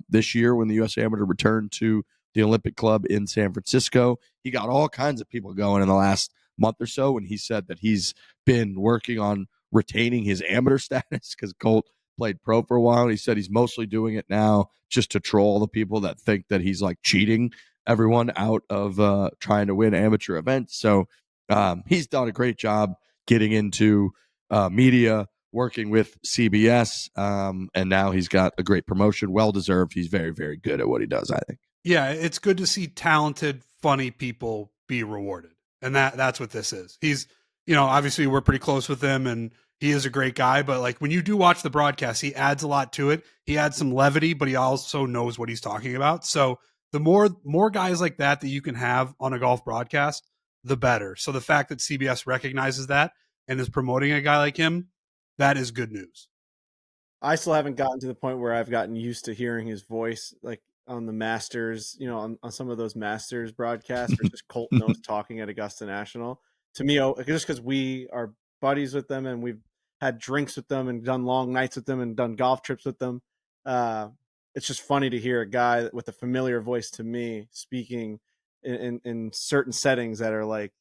this year when the U.S. Amateur returned to the Olympic Club in San Francisco. He got all kinds of people going in the last month or so, and he said that he's been working on retaining his amateur status because Colt played pro for a while. And he said he's mostly doing it now just to troll the people that think that he's like cheating everyone out of trying to win amateur events. So he's done a great job getting into media, working with CBS, and now he's got a great promotion, well-deserved. He's very, very good at what he does, I think. Yeah, it's good to see talented, funny people be rewarded. And that's what this is. He's, obviously we're pretty close with him and he is a great guy, but like when you do watch the broadcast, he adds a lot to it. He adds some levity, but he also knows what he's talking about. So the more guys like that you can have on a golf broadcast, the better. So the fact that CBS recognizes that and is promoting a guy like him, that is good news. I still haven't gotten to the point where I've gotten used to hearing his voice, like on the Masters, on some of those Masters broadcasts, or just Colt Knost talking at Augusta National. To me, just because we are buddies with them and we've had drinks with them and done long nights with them and done golf trips with them, it's just funny to hear a guy with a familiar voice to me speaking in certain settings that are like,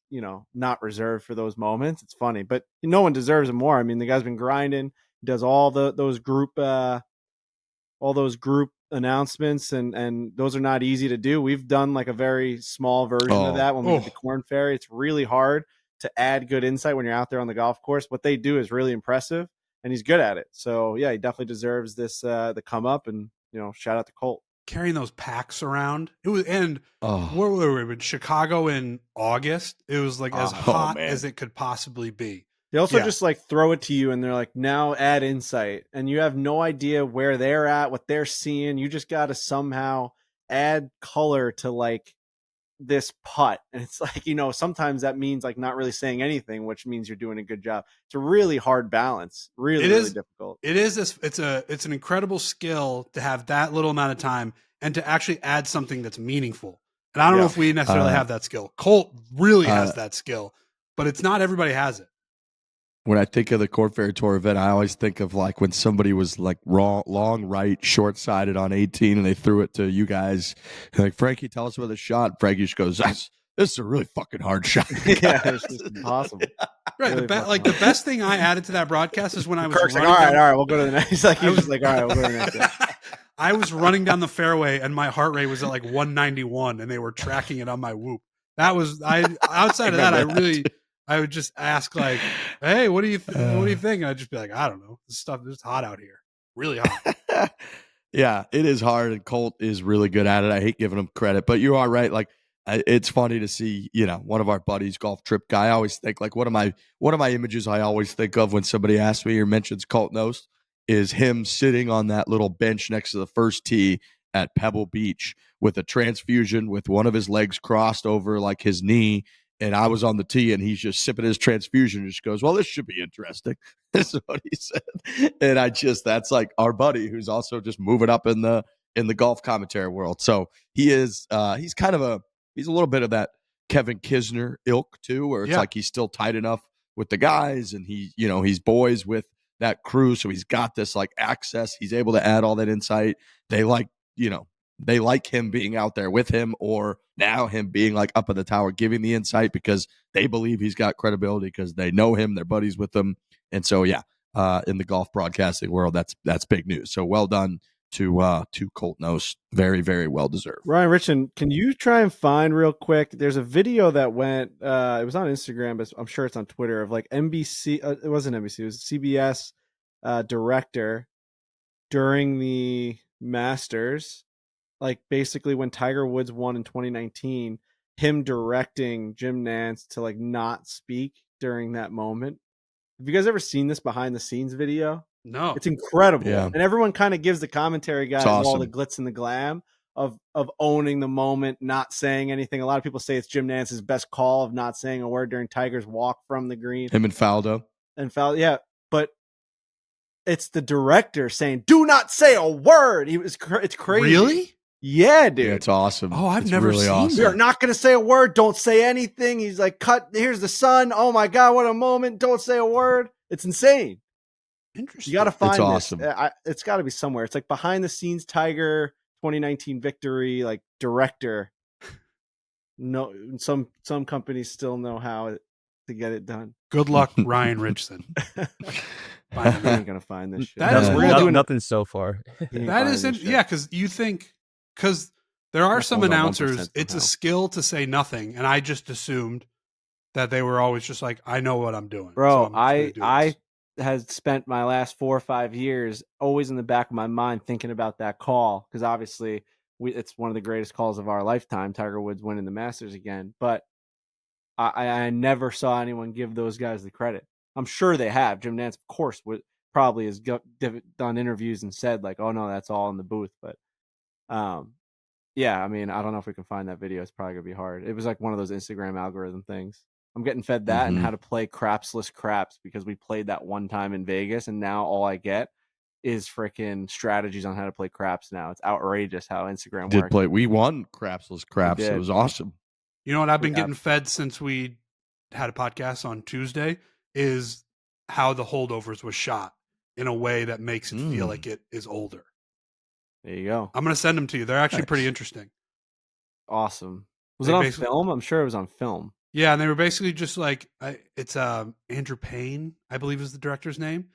not reserved for those moments. It's funny, but no one deserves it more. I mean, the guy's been grinding. He does all those group announcements, and those are not easy to do. We've done like a very small version of that when we did the Corn Ferry. It's really hard to add good insight when you're out there on the golf course. What they do is really impressive, and he's good at it. So yeah, he definitely deserves this the come up, and shout out to Colt. Carrying those packs around. It was, and where were we in Chicago in August? It was like as hot as it could possibly be. They also just like throw it to you and they're like, now add insight, and you have no idea where they're at, what they're seeing. You just got to somehow add color to like this putt. And it's like, sometimes that means like not really saying anything, which means you're doing a good job. It's a really hard balance. Really difficult. It is it's an incredible skill to have that little amount of time and to actually add something that's meaningful. And I don't know if we necessarily have that skill. Colt really has that skill, but it's not everybody has it. When I think of the Corn Ferry Tour event, I always think of like when somebody was like long right, short-sided on 18, and they threw it to you guys. Like, Frankie, tell us about the shot. Frankie just goes, this is a really fucking hard shot. Yeah, it's just impossible. Right. Really the best thing I added to that broadcast is when I was Kirk's like, all right, we'll go to the next. He's like, all right, we'll go to the next. I was running down the fairway and my heart rate was at like 191 and they were tracking it on my Whoop. Outside of that, I would just ask like, hey, what do you think? And I'd just be like, I don't know. This stuff is hot out here. Really hot. Yeah, it is hard. And Colt is really good at it. I hate giving him credit, but you are right. Like it's funny to see, one of our buddies, golf trip guy. I always think like one of my images I always think of when somebody asks me or mentions Colt Knost is him sitting on that little bench next to the first tee at Pebble Beach with a transfusion with one of his legs crossed over like his knee. And I was on the tee and he's just sipping his transfusion and just goes, well, this should be interesting. This is what he said. And that's like our buddy who's also just moving up in the golf commentary world. So he's a little bit of that Kevin Kisner ilk too, where it's like he's still tight enough with the guys and he's boys with that crew. So he's got this like access. He's able to add all that insight. They like him being out there with him, or now him being like up in the tower, giving the insight because they believe he's got credibility because they know him, they're buddies with him. And so, in the golf broadcasting world, that's big news. So well done to Colt Knost. Very, very well deserved. Ryan Richon, can you try and find real quick? There's a video that went, it was on Instagram, but I'm sure it's on Twitter, of like NBC. It wasn't NBC, it was CBS director during the Masters, like basically when Tiger Woods won in 2019, him directing Jim Nantz to like not speak during that moment. Have you guys ever seen this behind the scenes video? No. It's incredible. Yeah. And everyone kind of gives the commentary guys awesome. all the glitz and the glam of owning the moment, not saying anything. A lot of people say it's Jim Nantz's best call of not saying a word during Tiger's walk from the green. Him and Faldo. Yeah. But it's the director saying, do not say a word. It's crazy. Really? Yeah, dude. Yeah, it's awesome. Oh, I've It's never really seen awesome. We are not going to say a word. Don't say anything. He's like, cut. Here's the sun. Oh my God, what a moment. Don't say a word. It's insane. Interesting. You got to find this. awesome. It's got to be somewhere. It's like behind the scenes Tiger 2019 victory, like director. No, some companies still know how to get it done. Good luck, Ryan Richson. I ain't gonna find this shit. That is we're cool. gonna do Nothing so far. That is, because you think, because there are some announcers, it's a skill to say nothing, and I just assumed that they were always just like, I know what I'm doing, bro. so I has spent my last 4 or 5 years always in the back of my mind thinking about that call, because obviously it's one of the greatest calls of our lifetime, Tiger Woods winning the Masters again. But I never saw anyone give those guys the credit. I'm sure they have. Jim Nantz, of course, probably has done interviews and said like, "Oh no, that's all in the booth." But yeah, I mean, I don't know if we can find that video. It's probably gonna be hard. It was like one of those Instagram algorithm things. I'm getting fed that and how to play crapsless craps because we played that one time in Vegas, and now all I get is freaking strategies on how to play craps. Now it's outrageous how Instagram works. We won crapsless craps. It was awesome. You know what I've been getting fed since we had a podcast on Tuesday is how the holdovers was shot in a way that makes it feel like it is older. There you go. I'm going to send them to you. They're actually pretty interesting. Awesome. Was it on film? I'm sure it was on film. Yeah, and they were basically just like, it's Andrew Payne, I believe is the director's name.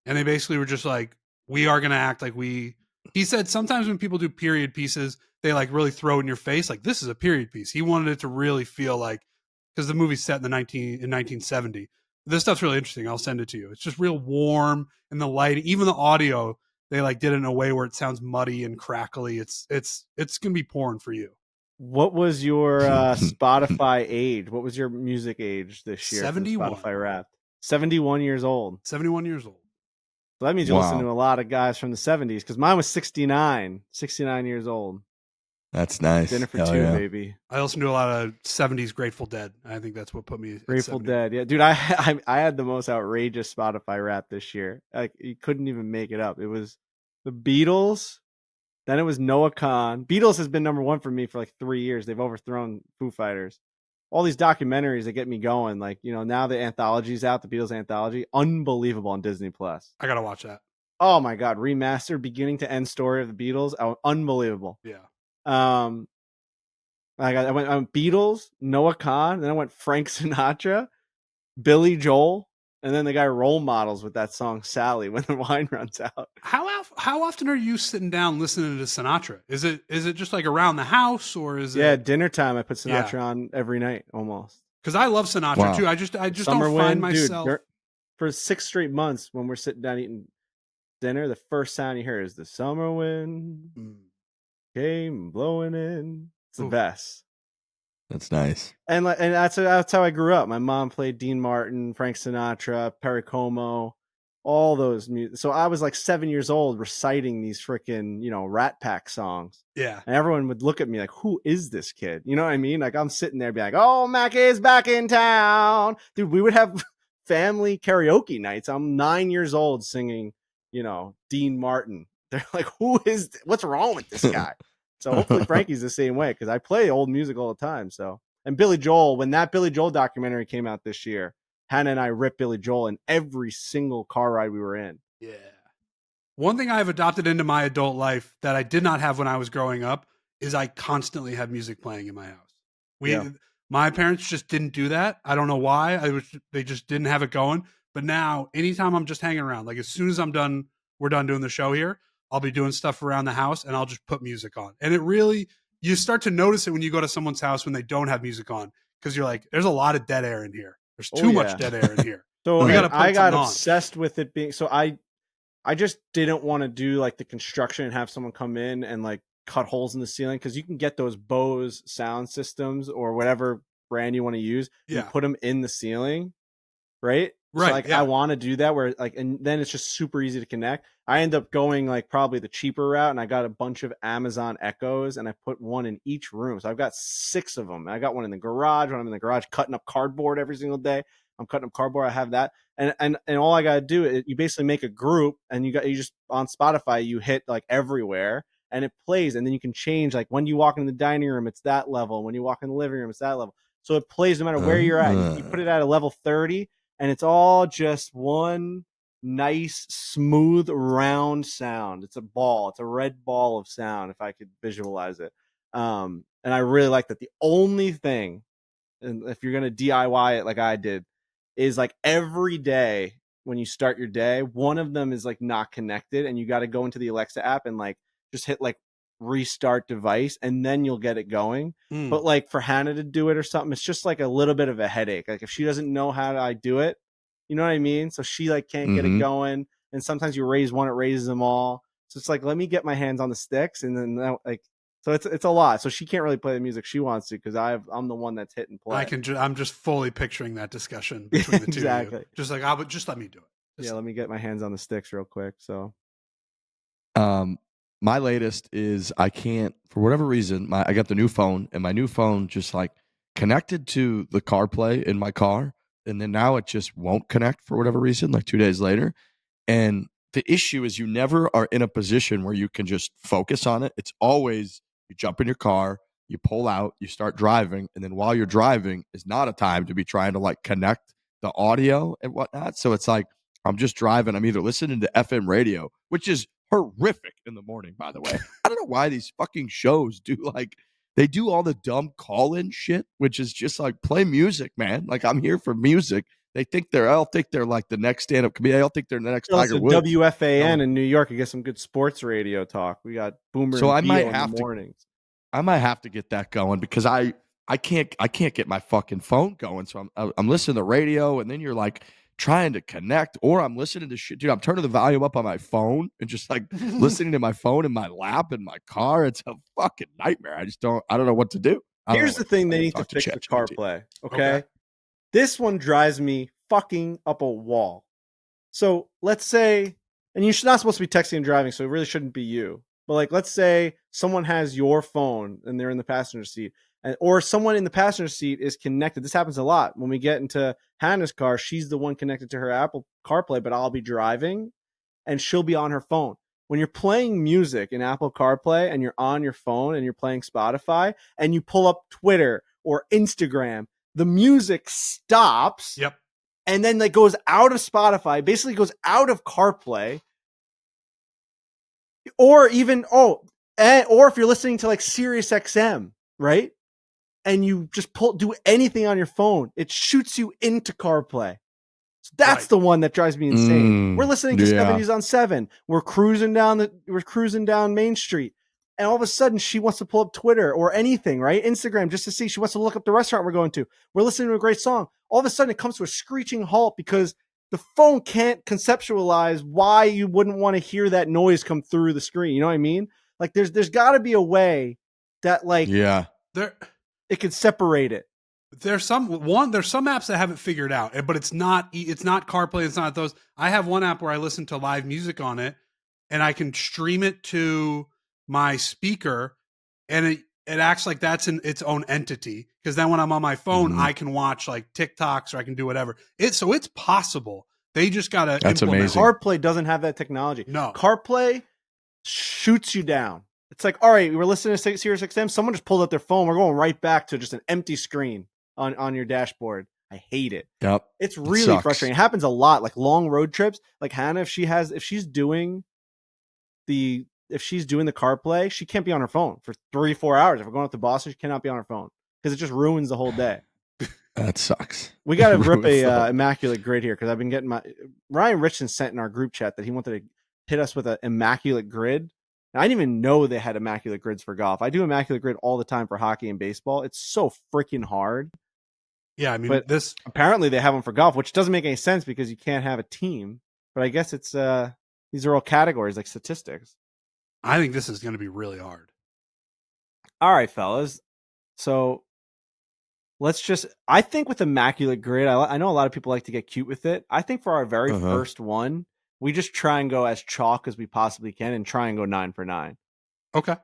And they basically were just like, we are going to act like he said sometimes when people do period pieces, they like really throw in your face, like this is a period piece. He wanted it to really feel like, because the movie's set in 1970. This stuff's really interesting. I'll send it to you. It's just real warm, and the lighting, even the audio, they like did it in a way where it sounds muddy and crackly. It's going to be porn for you. What was your Spotify age? What was your music age this year? 71. Spotify Wrapped. 71 years old. 71 years old. So that means you listen to a lot of guys from the 70s, because mine was 69 years old. That's nice. Dinner for two, baby. I listened to a lot of 70s Grateful Dead. I think that's what put me at Grateful 70. Dead. Yeah, dude, I had the most outrageous Spotify Wrapped this year. Like, you couldn't even make it up. It was the Beatles, then it was Noah Kahan. Beatles has been number one for me for like 3 years. They've overthrown Foo Fighters. All these documentaries that get me going, like, you know, now the anthology's out, the Beatles anthology, unbelievable on Disney Plus. I gotta watch that. Oh my god, remastered, beginning to end story of the Beatles, unbelievable. Yeah. I went Beatles, Noah Kahan, then I went Frank Sinatra, Billy Joel, and then the guy Role Models with that song Sally when the wine runs out. How often are you sitting down listening to Sinatra? Is it just like around the house, or is it? Yeah, dinner time. I put Sinatra on every night almost. Because I love Sinatra too. I just Summer don't find wind, myself. Dude, for 6 straight months when we're sitting down eating dinner, the first sound you hear is the summer wind came blowing in. It's the best. That's nice. And that's how I grew up. My mom played Dean Martin, Frank Sinatra, Perry Como, all those music. So I was like 7 years old reciting these freaking, Rat Pack songs. Yeah. And everyone would look at me like, who is this kid? You know what I mean? Like I'm sitting there being like, oh, Mac is back in town. Dude, we would have family karaoke nights. I'm 9 years old singing, Dean Martin. They're like, what's wrong with this guy? So hopefully Frankie's the same way because I play old music all the time. So, and Billy Joel, when that Billy Joel documentary came out this year, Hannah and I ripped Billy Joel in every single car ride we were in. Yeah. One thing I've adopted into my adult life that I did not have when I was growing up is I constantly have music playing in my house. My parents just didn't do that. I don't know why. They just didn't have it going. But now, anytime I'm just hanging around, like as soon as we're done doing the show here, I'll be doing stuff around the house and I'll just put music on. And you start to notice it when you go to someone's house when they don't have music on because you're like, there's a lot of dead air in here. There's too much dead air in here. So I got obsessed with it being, so I just didn't want to do like the construction and have someone come in and like cut holes in the ceiling because you can get those Bose sound systems or whatever brand you want to use. Yeah. And put them in the ceiling. Right. Right. So I want to do that where and then it's just super easy to connect. I end up going like probably the cheaper route and I got a bunch of Amazon Echoes and I put one in each room. So I've got 6 of them. I got one in the garage when I'm in the garage cutting up cardboard every single day. I'm cutting up cardboard. I have that. And all I got to do is you basically make a group and you just on Spotify, you hit like everywhere and it plays. And then you can change like when you walk in the dining room, it's that level. When you walk in the living room, it's that level. So it plays no matter where you're at. You put it at a level 30 and it's all just one nice, smooth, round sound. It's a ball. It's a red ball of sound, if I could visualize it. And I really like that. The only thing, and if you're going to DIY it like I did, is like every day when you start your day, one of them is like not connected and you got to go into the Alexa app and like just hit like restart device and then you'll get it going. But like for Hannah to do it or something, it's just like a little bit of a headache. Like if she doesn't know how I do it, you know what I mean? So she like can't get it going. And sometimes you raise one, it raises them all. So it's like, let me get my hands on the sticks. And then like, so it's a lot. So she can't really play the music she wants to because I'm the one that's hit and play. I'm just fully picturing that discussion between the two exactly. of you. Just like, just let me do it. Let me get my hands on the sticks real quick. So, my latest is I can't, for whatever reason, I got the new phone and my new phone just like connected to the CarPlay in my car. And then now it just won't connect for whatever reason, like 2 days later. And the issue is you never are in a position where you can just focus on it. It's always you jump in your car, you pull out, you start driving. And then while you're driving is not a time to be trying to like connect the audio and whatnot. So it's like, I'm just driving. I'm either listening to FM radio, which is horrific in the morning, by the way. I don't know why these fucking shows do they do all the dumb call-in shit, which is just like play music, man. Like I'm here for music. They think they're like the next stand-up comedian. I don't think they're the next Tiger Woods. WFAN in New York, you get some good sports radio talk. We got Boomer so and I Geo in the mornings. I might have to get that going because I can't get my fucking phone going. So I'm listening to the radio and then you're like trying to connect or I'm listening to shit. Dude, I'm turning the volume up on my phone and just like listening to my phone in my lap in my car. It's a fucking nightmare. I don't know what to do. Here's the thing they need to fix the CarPlay. Okay? This one drives me fucking up a wall. So let's say, and you're not supposed to be texting and driving, so it really shouldn't be you. But like, let's say someone has your phone and they're in the passenger seat. Or someone in the passenger seat is connected. This happens a lot. When we get into Hannah's car, she's the one connected to her Apple CarPlay, but I'll be driving and she'll be on her phone. When you're playing music in Apple CarPlay and you're on your phone and you're playing Spotify and you pull up Twitter or Instagram, the music stops. Yep. And then it goes out of Spotify, basically goes out of CarPlay. Or even, or if you're listening to like Sirius XM, right? And you just do anything on your phone, it shoots you into CarPlay. So that's the one that drives me insane. We're listening to 70s on 7. We're cruising down Main Street. And all of a sudden she wants to pull up Twitter or anything, right? Instagram, just to see. She wants to look up the restaurant we're going to. We're listening to a great song. All of a sudden it comes to a screeching halt because the phone can't conceptualize why you wouldn't want to hear that noise come through the screen. You know what I mean? Like there's got to be a way that like, it could separate it. There's some apps that haven't figured out, but it's not CarPlay. It's not those. I have one app where I listen to live music on it, and I can stream it to my speaker, and it acts like that's in its own entity. Because then when I'm on my phone, I can watch like TikToks or I can do whatever. It's possible. They just gotta. That's implement amazing. CarPlay doesn't have that technology. No, CarPlay shoots you down. It's like, all right, we were listening to Sirius XM. Someone just pulled up their phone. We're going right back to just an empty screen on your dashboard. I hate it. Yep. It's really frustrating. It happens a lot, like long road trips. Like Hannah, if she's doing the CarPlay, she can't be on her phone for 3-4 hours. If we're going up to Boston, she cannot be on her phone because it just ruins the whole day. That sucks. We got to rip a immaculate grid here because I've been getting Ryan Richardson sent in our group chat that he wanted to hit us with an immaculate grid. And I didn't even know they had immaculate grids for golf. I do immaculate grid all the time for hockey and baseball. It's so freaking hard. Yeah, I mean, but apparently they have them for golf, which doesn't make any sense because you can't have a team. But I guess it's these are all categories like statistics. I think this is going to be really hard. All right, fellas. So I think with immaculate grid, I know a lot of people like to get cute with it. I think for our very first one, we just try and go as chalk as we possibly can and try and go 9 for 9. Okay.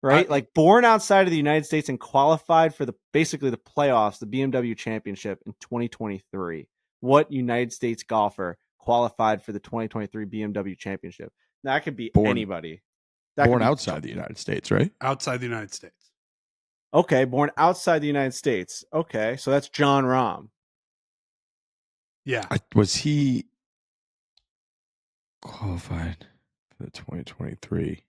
Right? Like born outside of the United States and qualified for basically the playoffs, the BMW Championship in 2023. What United States golfer qualified for the 2023 BMW Championship? That could be anybody. Born outside the United States, right? Outside the United States. Okay, born outside the United States. Okay, so that's John Rahm. Yeah. Was he qualified for the 2023?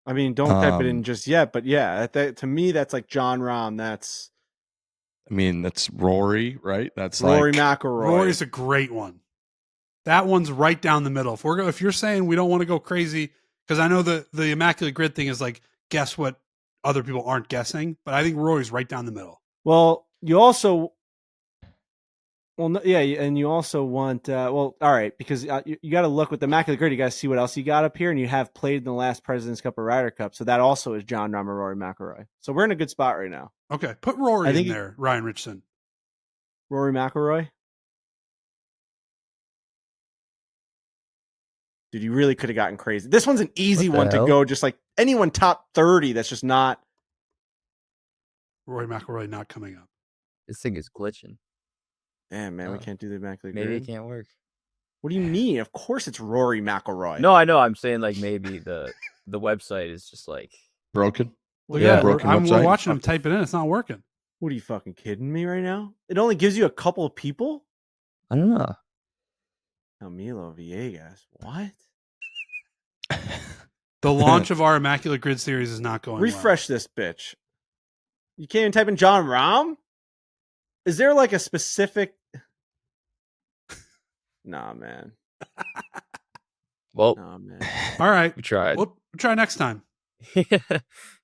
I mean, don't type it in just yet, but yeah, to me, that's like John Rahm. That's Rory, right? That's Rory McIlroy. Rory's a great one. That one's right down the middle. If you're saying we don't want to go crazy, because I know the immaculate grid thing is like guess what other people aren't guessing, but I think Rory's right down the middle. Well, you also. Well, yeah, and you also want, all right, because you got to look with the immaculate grid. You got to see what else you got up here, and you have played in the last President's Cup or Ryder Cup, so that also is John Rahm or Rory McIlroy. So we're in a good spot right now. Okay, put Rory in there, Ryan Richardson. Rory McIlroy? Dude, you really could have gotten crazy. This one's an easy one to go, just like anyone top 30 that's just not. Rory McIlroy not coming up. This thing is glitching. Damn, man, we can't do the immaculate grid. Maybe it can't work. What do you mean? Of course it's Rory McIlroy. No, I know. I'm saying like maybe the website is just like broken. Well, yeah, we're watching him type it in. It's not working. What are you fucking kidding me right now? It only gives you a couple of people? I don't know. Camilo Villegas. What? The launch of our immaculate grid series is not going Refresh this bitch. You can't even type in John Rahm? Is there like a specific... Nah, man. Well, nah, man. All right. We tried. We'll try next time.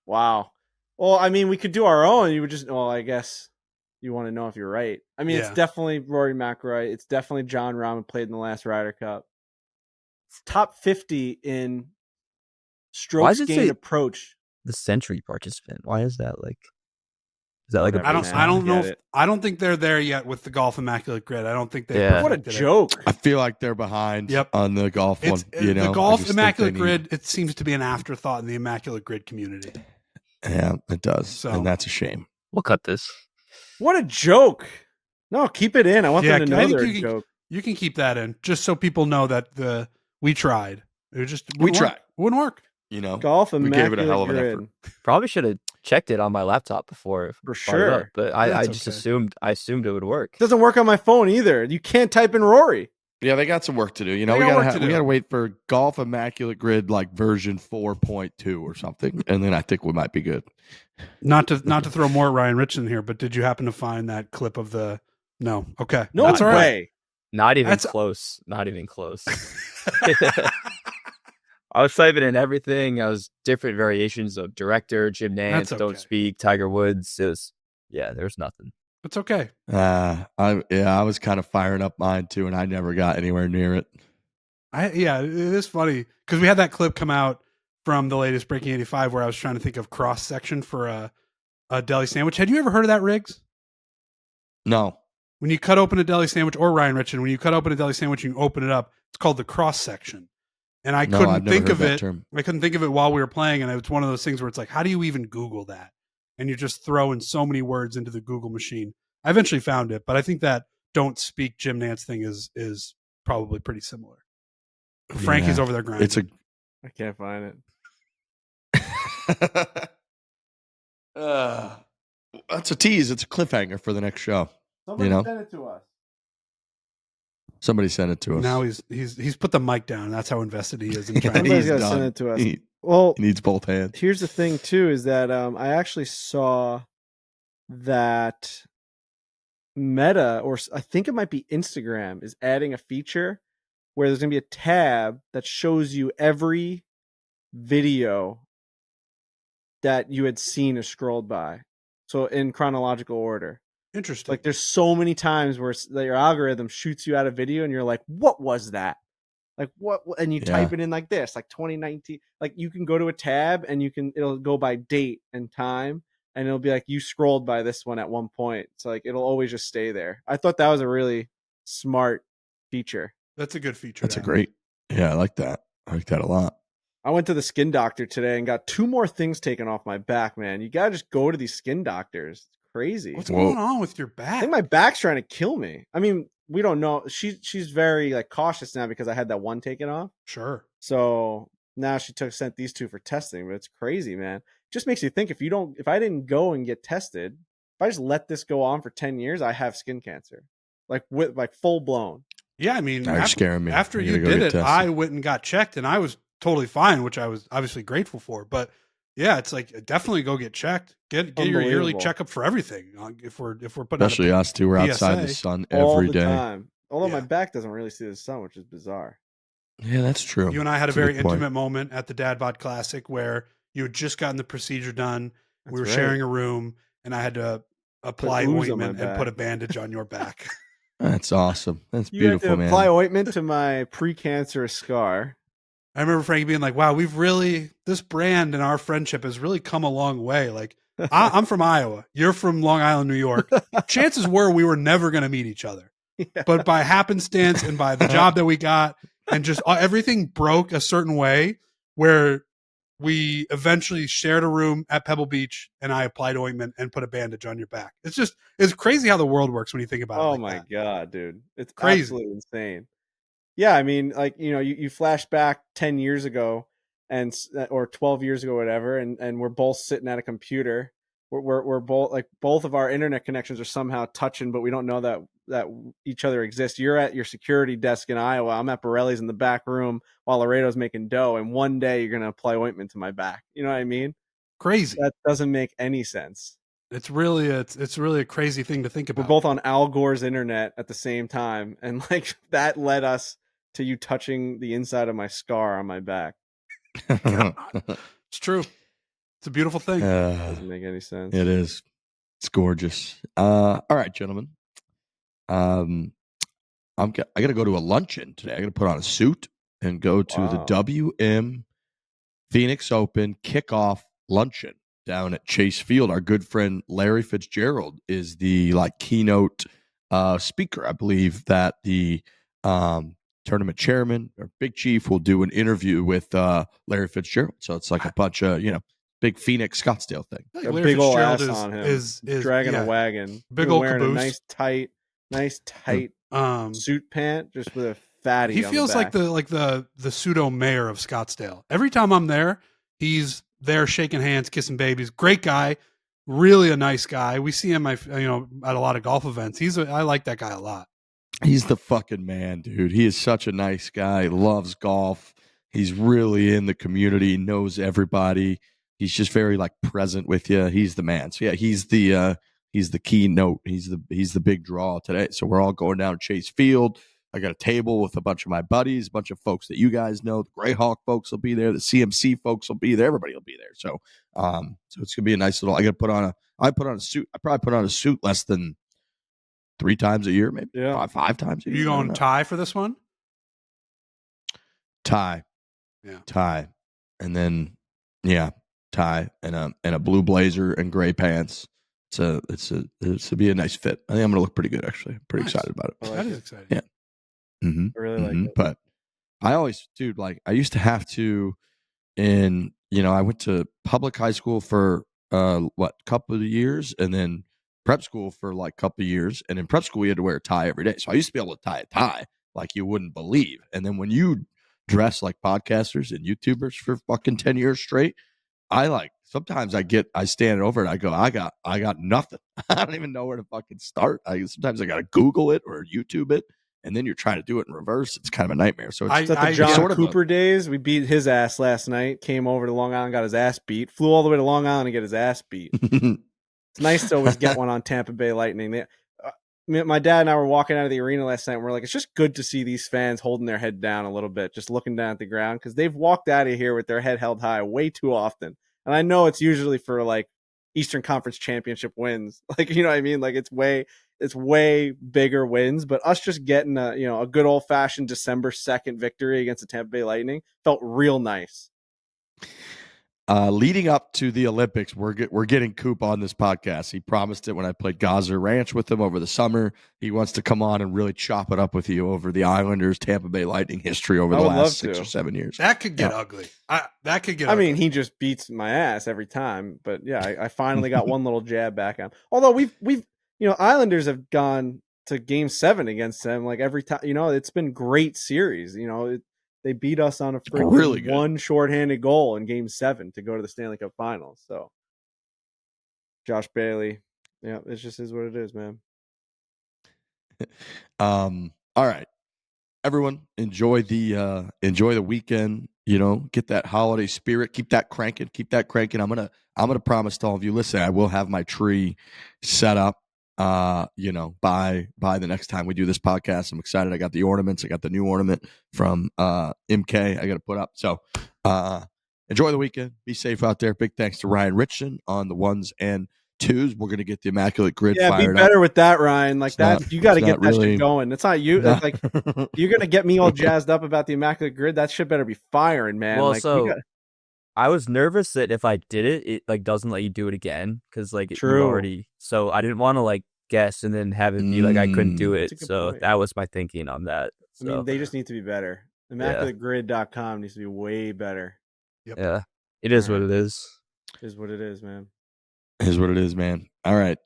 Wow. Well, I mean, we could do our own. You would just... Well, I guess you want to know if you're right. I mean, It's definitely Rory McIlroy. It's definitely John Rahm who played in the last Ryder Cup. It's top 50 in strokes gained approach. The century participant. Why is that like... Is that like I don't know. I don't think they're there yet with the golf immaculate grid. I don't think they. Yeah. What a joke! I feel like they're behind. On the golf one. The golf immaculate grid. It seems to be an afterthought in the immaculate grid community. Yeah, it does, and that's a shame. We'll cut this. What a joke! No, keep it in. I want them to know they're a joke. You can keep that in just so people know that we tried. It just tried. Wouldn't work. You know, golf immaculate we gave it a hell of an effort. Probably should have checked it on my laptop before. For sure. But I just assumed it would work. It doesn't work on my phone either. You can't type in Rory. Yeah, they got some work to do. You know, we gotta wait for golf immaculate grid like version 4.2 or something, and then I think we might be good. Not to throw more Ryan Richardson here, but did you happen to find that clip of the? No. Okay. No That's way. All right. Not even close. Not even close. I was typing in everything. I was different variations of director, Jim Nantz, Don't Speak, Tiger Woods. It was, there's nothing. It's okay. I was kind of firing up mine too, and I never got anywhere near it. It is funny because we had that clip come out from the latest Breaking 85 where I was trying to think of cross section for a deli sandwich. Had you ever heard of that, Riggs? No. When you cut open a deli sandwich, or Ryan Richard, when you cut open a deli sandwich and you open it up, it's called the cross section. And I couldn't think of it. I couldn't think of it while we were playing, and it's one of those things where it's like, how do you even Google that? And you're just throwing so many words into the Google machine. I eventually found it, but I think that don't speak Jim Nantz thing is probably pretty similar. Frankie's over there grinding. I can't find it. That's a tease. It's a cliffhanger for the next show. Somebody sent it to us. Somebody sent it to us. Now he's put the mic down. That's how invested he is in trying. Somebody's got to send it to us. He needs both hands. Here's the thing too: is that I actually saw that Meta, or I think it might be Instagram, is adding a feature where there's going to be a tab that shows you every video that you had seen or scrolled by. So in chronological order. Interesting. Like there's so many times where your algorithm shoots you out a video and you're like, what was that? Like what? And you type it in like this, like 2019. Like you can go to a tab and it'll go by date and time. And it'll be like, you scrolled by this one at one point. So like, it'll always just stay there. I thought that was a really smart feature. That's a good feature. That's a great. Yeah, I like that. I like that a lot. I went to the skin doctor today and got 2 more things taken off my back, man. You got to just go to these skin doctors. It's crazy. What's going on with your back? I think my back's trying to kill me. I mean, we don't know. She's very like cautious now because I had that one taken off. Sure. So now she sent these 2 for testing, but it's crazy, man. Just makes you think if I didn't go and get tested, if I just let this go on for 10 years, I have skin cancer, like full blown. Yeah, I mean, you're scaring me. After you did it, I went and got checked, and I was totally fine, which I was obviously grateful for. But yeah, it's like definitely go get checked. Get your yearly checkup for everything. If we're putting, especially us two, we're outside the sun every day. Time. Although my back doesn't really see the sun, which is bizarre. Yeah, that's true. You and I had a very intimate moment at the Dad Bod Classic where you had just gotten the procedure done. We were sharing a room, and I had to apply ointment and put a bandage on your back. That's awesome. That's beautiful, man. Apply ointment to my precancerous scar. I remember Frankie being like, wow, this brand and our friendship has really come a long way. Like, I'm from Iowa. You're from Long Island, New York. Chances were we were never going to meet each other. Yeah. But by happenstance and by the job that we got and just everything broke a certain way where we eventually shared a room at Pebble Beach and I applied ointment and put a bandage on your back. It's crazy how the world works when you think about it. Oh my God, dude. It's crazy. Absolutely insane. Yeah. I mean, like, you flash back 10 years ago or 12 years ago, whatever. And we're both sitting at a computer. We're both like, both of our internet connections are somehow touching, but we don't know that each other exists. You're at your security desk in Iowa. I'm at Borelli's in the back room while Laredo's making dough. And one day you're going to apply ointment to my back. You know what I mean? Crazy. That doesn't make any sense. It's really a crazy thing to think about. We're both on Al Gore's internet at the same time. And like that led us to you touching the inside of my scar on my back. It's true. It's a beautiful thing. Doesn't make any sense. It is. It's gorgeous. All right, gentlemen. I got to go to a luncheon today. I got to put on a suit and go to the WM Phoenix Open kickoff luncheon down at Chase Field. Our good friend Larry Fitzgerald is the keynote speaker. I believe that the tournament chairman or Big Chief will do an interview with Larry Fitzgerald. So it's like a bunch of big Phoenix Scottsdale thing. A big old ass on him is dragging a wagon. Big old wearing caboose. a nice tight suit pant, just with a fatty. He feels like the pseudo mayor of Scottsdale. Every time I'm there, he's there shaking hands, kissing babies. Great guy, really a nice guy. We see him, at a lot of golf events. I like that guy a lot. He's the fucking man, dude. He is such a nice guy. Loves golf. He's really in the community. Knows everybody. He's just very present with you. He's the man. So yeah, he's the keynote. He's the big draw today. So we're all going down Chase Field. I got a table with a bunch of my buddies, a bunch of folks that you guys know. The Greyhawk folks will be there. The CMC folks will be there. Everybody will be there. So it's gonna be a nice little. I put on a suit. I probably put on a suit less than 3 times a year, maybe. Yeah. 5 times a year. You going tie for this one? Tie. Yeah. Tie. And then, yeah, tie and a blue blazer and gray pants. It's to be a nice fit. I think I'm gonna look pretty good actually. I'm pretty excited about it. That is exciting. Yeah. Mm-hmm. I really like it. But I always, dude, like I used to have to I went to public high school for couple of years, and then prep school for like couple of years, and in prep school we had to wear a tie every day. So I used to be able to tie a tie like you wouldn't believe. And then when you dress like podcasters and YouTubers for fucking 10 years straight, sometimes I stand over and I go, I got nothing. I don't even know where to fucking start. Sometimes I got to Google it or YouTube it. And then you're trying to do it in reverse. It's kind of a nightmare. So it's the John Cooper days. We beat his ass last night. Came over to Long Island, got his ass beat. Flew all the way to Long Island to get his ass beat. It's nice to always get one on Tampa Bay Lightning. My dad and I were walking out of the arena last night, and we're like, it's just good to see these fans holding their head down a little bit, just looking down at the ground, because they've walked out of here with their head held high way too often. And I know it's usually for like Eastern Conference Championship wins. Like, you know what I mean? Like it's way bigger wins, but us just getting a good old fashioned December 2nd victory against the Tampa Bay Lightning felt real nice. Leading up to the Olympics, we're getting Coop on this podcast. He promised it when I played Gaza Ranch with him over the summer. He wants to come on and really chop it up with you over the Islanders Tampa Bay Lightning history over the last 6 or 7 years. That could get ugly. I mean, he just beats my ass every time, but yeah, I finally got one little jab back on. Although we've Islanders have gone to Game 7 against them like every time. It's been great series. They beat us on a freaking one shorthanded goal in Game 7 to go to the Stanley Cup Finals. So, Josh Bailey, it just is what it is, man. All right, everyone, enjoy the weekend. Get that holiday spirit. Keep that cranking. I'm gonna promise to all of you. Listen, I will have my tree set up. By the next time we do this podcast. I'm excited. I got the ornaments. I got the new ornament from MK I got to put up. So enjoy the weekend. Be safe out there. Big thanks to Ryan Richardson on the 1s and 2s. We're going to get the immaculate grid fired up. Yeah, be better with that, Ryan. Like that, you got to get that shit going. It's not you. It's like you're going to get me all jazzed up about the immaculate grid. That shit better be firing, man. Well, I was nervous that if I did it like doesn't let you do it again because like you already. So I didn't want to like guess and then have it be like I couldn't do it. So point. That was my thinking on that. So. I mean, they just need to be better. ImmaculateGrid.com needs to be way better. Yep. Yeah, it is what it is. It is what it is, man. It is what it is, man. All right.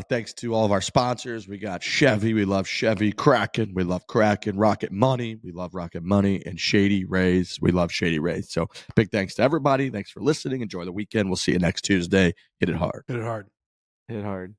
Thanks to all of our sponsors. We got Chevy. We love Chevy. Kraken. We love Kraken. Rocket Money. We love Rocket Money. And Shady Rays. We love Shady Rays. So big thanks to everybody. Thanks for listening. Enjoy the weekend. We'll see you next Tuesday. Hit it hard. Hit it hard. Hit it hard.